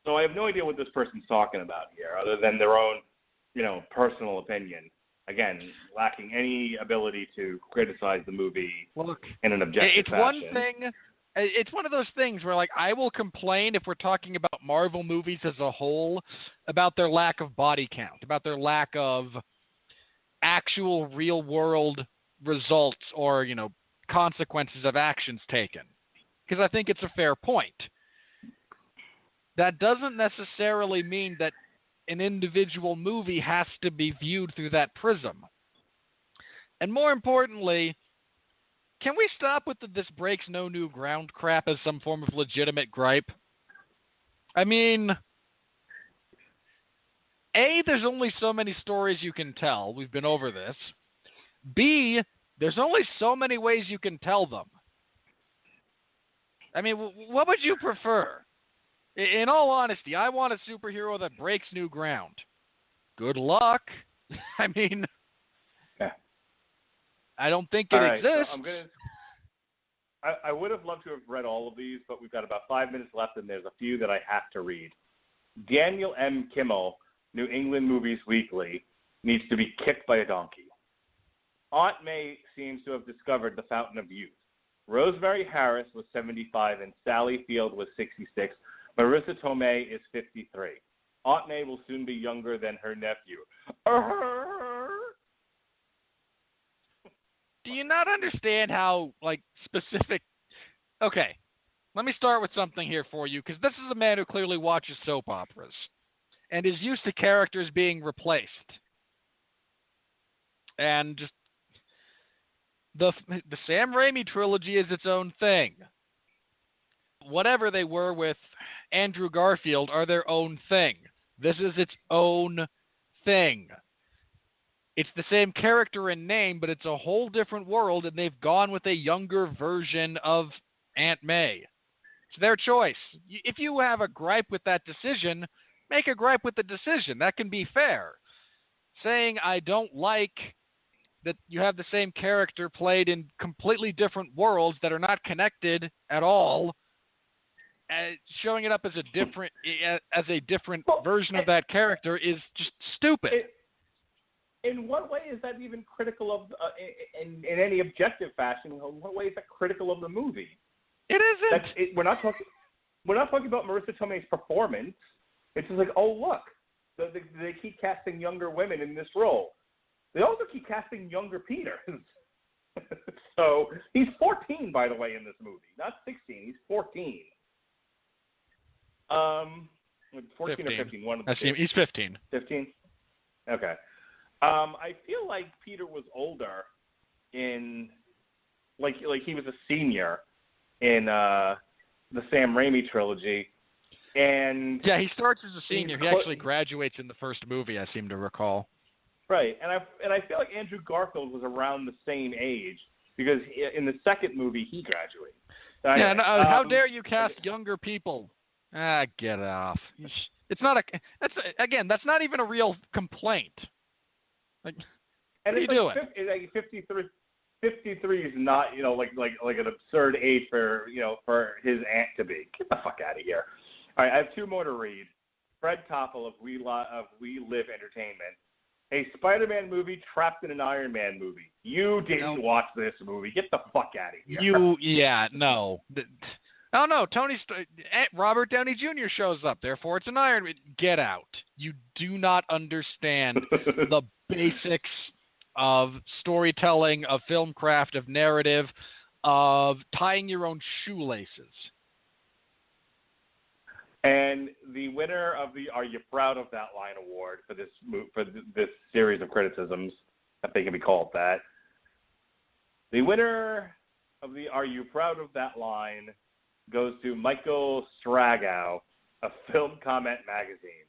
S3: So I have no idea what this person's talking about here, other than their own, personal opinion. Again, lacking any ability to criticize the movie in an objective fashion.
S2: It's one of those things where, I will complain if we're talking about Marvel movies as a whole about their lack of body count, about their lack of actual real-world results or, consequences of actions taken. Because I think it's a fair point. That doesn't necessarily mean that an individual movie has to be viewed through that prism. And more importantly, can we stop with the this breaks no new ground crap as some form of legitimate gripe? I mean, A, there's only so many stories you can tell. We've been over this. B, there's only so many ways you can tell them. I mean, what would you prefer? In all honesty, I want a superhero that breaks new ground. Good luck. I mean, I don't think it exists.
S3: So I would have loved to have read all of these, but we've got about 5 minutes left, and there's a few that I have to read. Daniel M. Kimmel, New England Movies Weekly, needs to be kicked by a donkey. Aunt May seems to have discovered the fountain of youth. Rosemary Harris was 75, and Sally Field was 66. Marisa Tomei is 53. Aunt May will soon be younger than her nephew.
S2: Do you not understand how, specific... Okay, let me start with something here for you, because this is a man who clearly watches soap operas and is used to characters being replaced. And just... The Sam Raimi trilogy is its own thing. Whatever they were with Andrew Garfield are their own thing. This is its own thing. It's the same character and name, but it's a whole different world, and they've gone with a younger version of Aunt May. It's their choice. If you have a gripe with that decision, make a gripe with the decision. That can be fair. Saying I don't like that you have the same character played in completely different worlds that are not connected at all, showing it up as a different version of that character is just stupid.
S3: In what way is that even critical of, in any objective fashion? In what way is that critical of the movie?
S2: It isn't.
S3: We're not talking about Marisa Tomei's performance. It's just like, oh look, they keep casting younger women in this role. They also keep casting younger Peter. So he's 14, by the way, in this movie. Not 16. He's 14. 14
S2: 15.
S3: or 15. One of the two.
S2: He's 15.
S3: 15? Okay. I feel like Peter was older in, like he was a senior in the Sam Raimi trilogy. And
S2: yeah, he starts as a senior. He actually graduates in the first movie, I seem to recall.
S3: Right, and I feel like Andrew Garfield was around the same age because in the second movie he graduated.
S2: How dare you cast younger people? Get off. It's not that's not even a real complaint. What are you doing?
S3: 53 is not, like an absurd age for his aunt to be. Get the fuck out of here. All right, I have two more to read. Fred Koppel of We Live Entertainment. A Spider-Man movie trapped in an Iron Man movie. You didn't watch this movie. Get the fuck out of here.
S2: No. Oh, no, Robert Downey Jr. shows up. Therefore, it's an Iron Man. Get out. You do not understand the basics of storytelling, of film craft, of narrative, of tying your own shoelaces.
S3: And the winner of the Are You Proud of That Line award for this series of criticisms, if they can be called that, the winner of the Are You Proud of That Line goes to Michael Stragow of Film Comment Magazine.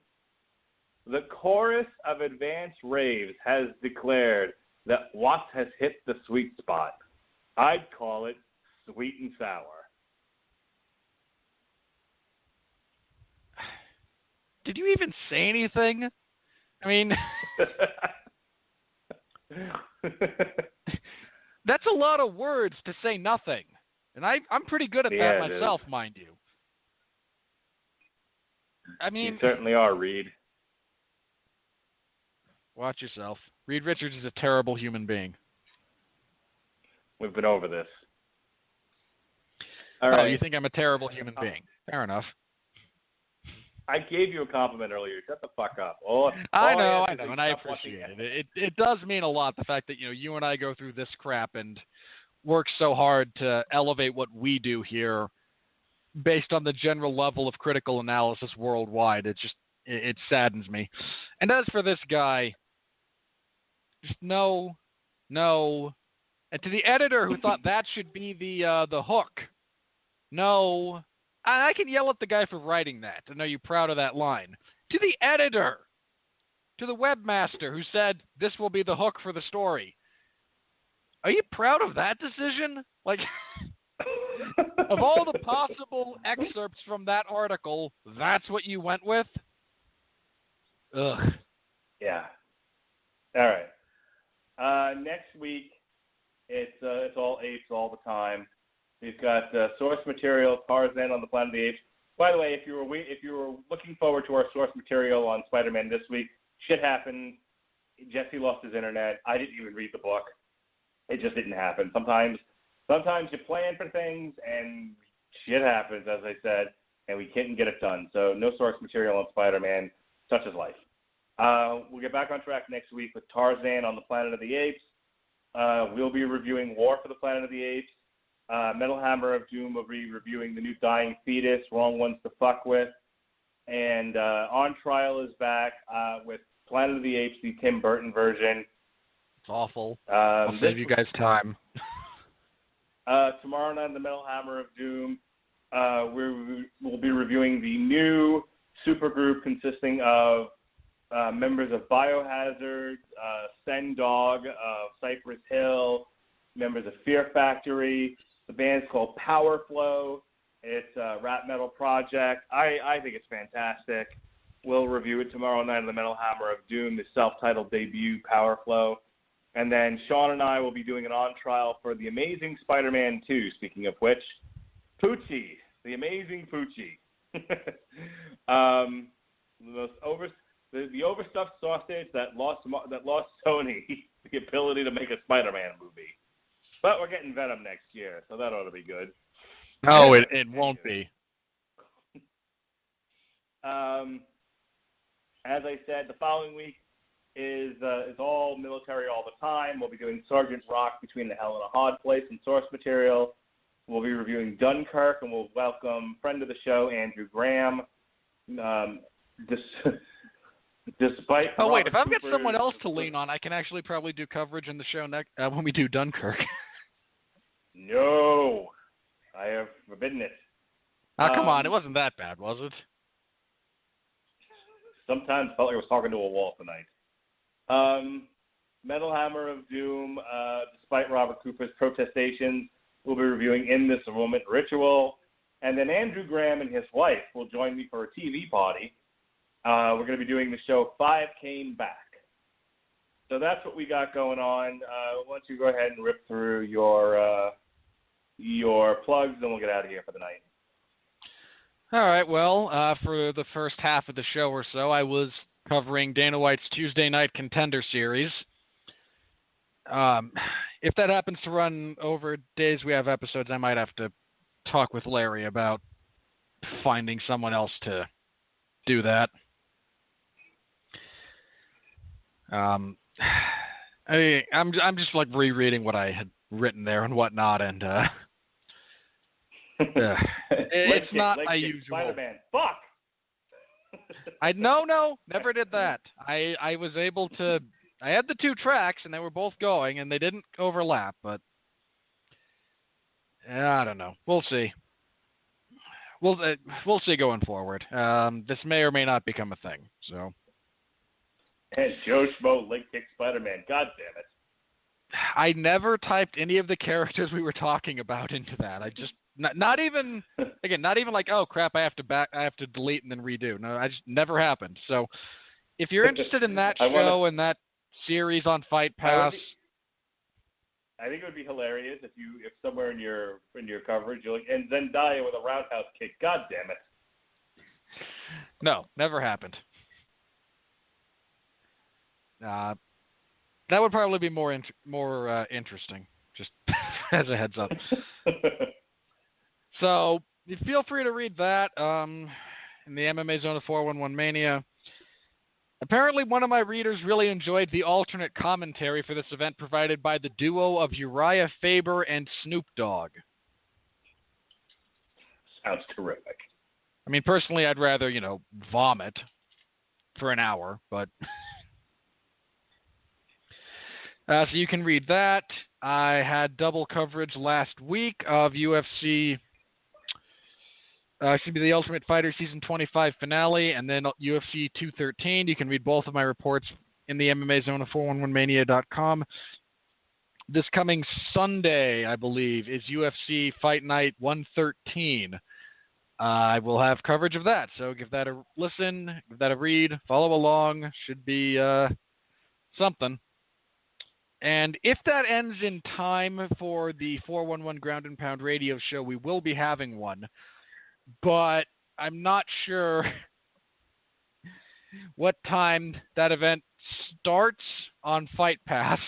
S3: The chorus of advanced raves has declared that Watts has hit the sweet spot. I'd call it sweet and sour.
S2: Did you even say anything? I mean, that's a lot of words to say nothing. And I'm pretty good at that myself, mind you. I mean,
S3: you certainly are, Reed.
S2: Watch yourself. Reed Richards is a terrible human being.
S3: We've been over this. All right.
S2: Oh, you think I'm a terrible human being? Fair enough.
S3: I gave you a compliment earlier. Shut the fuck up.
S2: I know, and I appreciate it. It does mean a lot, the fact that you and I go through this crap and work so hard to elevate what we do here based on the general level of critical analysis worldwide. It saddens me. And as for this guy, just no. And to the editor who thought that should be the hook, no. I can yell at the guy for writing that. I know you're proud of that line. To the editor, to the webmaster who said this will be the hook for the story. Are you proud of that decision? Like, of all the possible excerpts from that article, that's what you went with? Ugh.
S3: Yeah. All right. Next week, it's all apes all the time. We've got source material, Tarzan on the Planet of the Apes. By the way, if you were looking forward to our source material on Spider-Man this week, shit happened. Jesse lost his internet. I didn't even read the book. It just didn't happen. Sometimes sometimes you plan for things and shit happens, as I said, and we couldn't get it done. So no source material on Spider-Man, such is life. We'll get back on track next week with Tarzan on the Planet of the Apes. We'll be reviewing War for the Planet of the Apes. Metal Hammer of Doom will be reviewing The New Dying Fetus, Wrong Ones to Fuck With. And On Trial is back with Planet of the Apes, the Tim Burton version.
S2: It's awful. I'll save you guys time.
S3: Tomorrow night on the Metal Hammer of Doom, we'll be reviewing the new supergroup consisting of members of Biohazard, Sen Dog, Cypress Hill, members of Fear Factory. The band's called Power Flow. It's a rap metal project. I think it's fantastic. We'll review it tomorrow night on the Metal Hammer of Doom, the self-titled debut, Power Flow. And then Sean and I will be doing an on-trial for The Amazing Spider-Man 2, speaking of which. Poochie, The Amazing Poochie. The overstuffed sausage that lost Sony the ability to make a Spider-Man movie. But we're getting Venom next year, so that ought to be good.
S2: No, it won't be.
S3: As I said, the following week is all military all the time. We'll be doing Sergeant Rock Between the Hell and a Hard Place and source material. We'll be reviewing Dunkirk, and we'll welcome friend of the show, Andrew Graham. Despite
S2: oh, wait, if I've
S3: Cooper's,
S2: got someone else to lean on, I can actually probably do coverage in the show when we do Dunkirk.
S3: No, I have forbidden it.
S2: Oh, come on, it wasn't that bad, was it?
S3: Sometimes felt like I was talking to a wall tonight. Metal Hammer of Doom, despite Robert Cooper's protestations, we'll be reviewing In This Moment Ritual. And then Andrew Graham and his wife will join me for a TV party. We're going to be doing the show Five Came Back. So that's what we got going on. Why don't you go ahead and rip through your plugs, then we'll get out of here for the night.
S2: All right, well, for the first half of the show or so, I was covering Dana White's Tuesday Night Contender series. If that happens to run over days we have episodes, I might have to talk with Larry about finding someone else to do that. I'm just like rereading what I had written there and whatnot, and it's not my usual.
S3: Spider-Man. Fuck.
S2: No, never did that. I was able to. I had the two tracks, and they were both going, and they didn't overlap. But I don't know. We'll see. We'll see going forward. This may or may not become a thing. So.
S3: And Joe Schmo link kick Spider-Man. God damn it.
S2: I never typed any of the characters we were talking about into that. I just not even like, oh crap, I have to delete and then redo. No, I just never happened. So if you're interested in that show and that series on Fight Pass,
S3: I think it would be hilarious if somewhere in your coverage you're like, and Zendaya with a roundhouse kick. God damn it.
S2: No, never happened. That would probably be more interesting, just as a heads up. So you feel free to read that in the MMA Zone of 411 Mania. Apparently, one of my readers really enjoyed the alternate commentary for this event provided by the duo of Uriah Faber and Snoop Dogg.
S3: Sounds terrific.
S2: I mean, personally, I'd rather, vomit for an hour, but... so you can read that. I had double coverage last week of UFC, the Ultimate Fighter Season 25 finale, and then UFC 213. You can read both of my reports in the MMA Zone of 411mania.com. This coming Sunday, I believe, is UFC Fight Night 113. I will have coverage of that, so give that a listen, give that a read, follow along. Should be something. And if that ends in time for the 411 Ground and Pound radio show, we will be having one. But I'm not sure what time that event starts on Fight Pass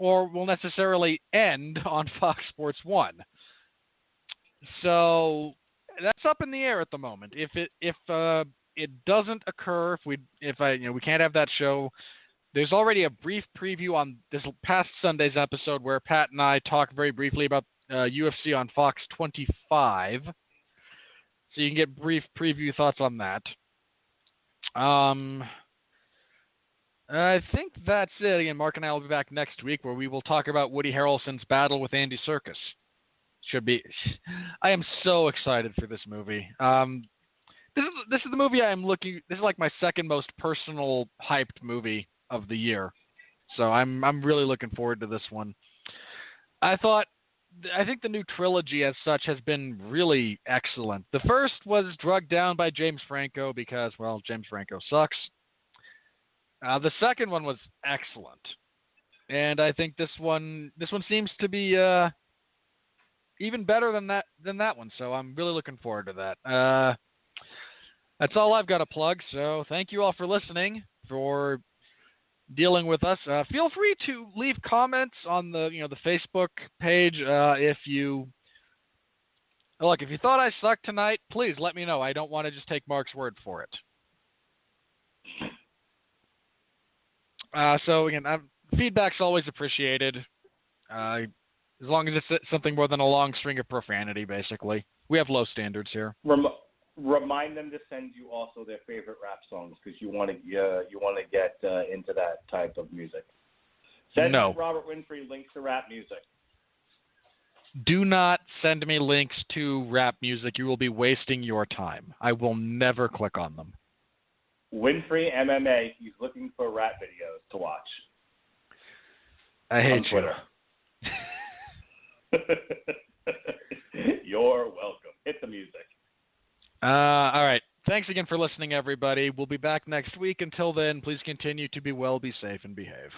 S2: or will necessarily end on Fox Sports 1. So that's up in the air at the moment. If it doesn't occur, we can't have that show. There's already a brief preview on this past Sunday's episode where Pat and I talked very briefly about UFC on Fox 25. So you can get brief preview thoughts on that. I think that's it. Again, Mark and I will be back next week where we will talk about Woody Harrelson's battle with Andy Serkis. Should be. I am so excited for this movie. This is the movie I am looking. This is like my second most personal hyped movie of the year, so I'm really looking forward to this one. I think the new trilogy as such has been really excellent. The first was drugged down by James Franco because, well, James Franco sucks. The second one was excellent, and I think this one seems to be even better than that one. So I'm really looking forward to that. That's all I've got to plug. So thank you all for listening, for dealing with us. Feel free to leave comments on the Facebook page. If you thought I sucked tonight, please let me know. I don't want to just take Mark's word for it. So again, feedback's always appreciated. As long as it's something more than a long string of profanity, basically. We have low standards here.
S3: Remind them to send you also their favorite rap songs because you want to get into that type of music. Send Robert Winfree links to rap music.
S2: Do not send me links to rap music. You will be wasting your time. I will never click on them.
S3: Winfree MMA. He's looking for rap videos to watch.
S2: I hate
S3: Twitter. You're welcome. Hit the music.
S2: All right. Thanks again for listening, everybody. We'll be back next week. Until then, please continue to be well, be safe, and behave.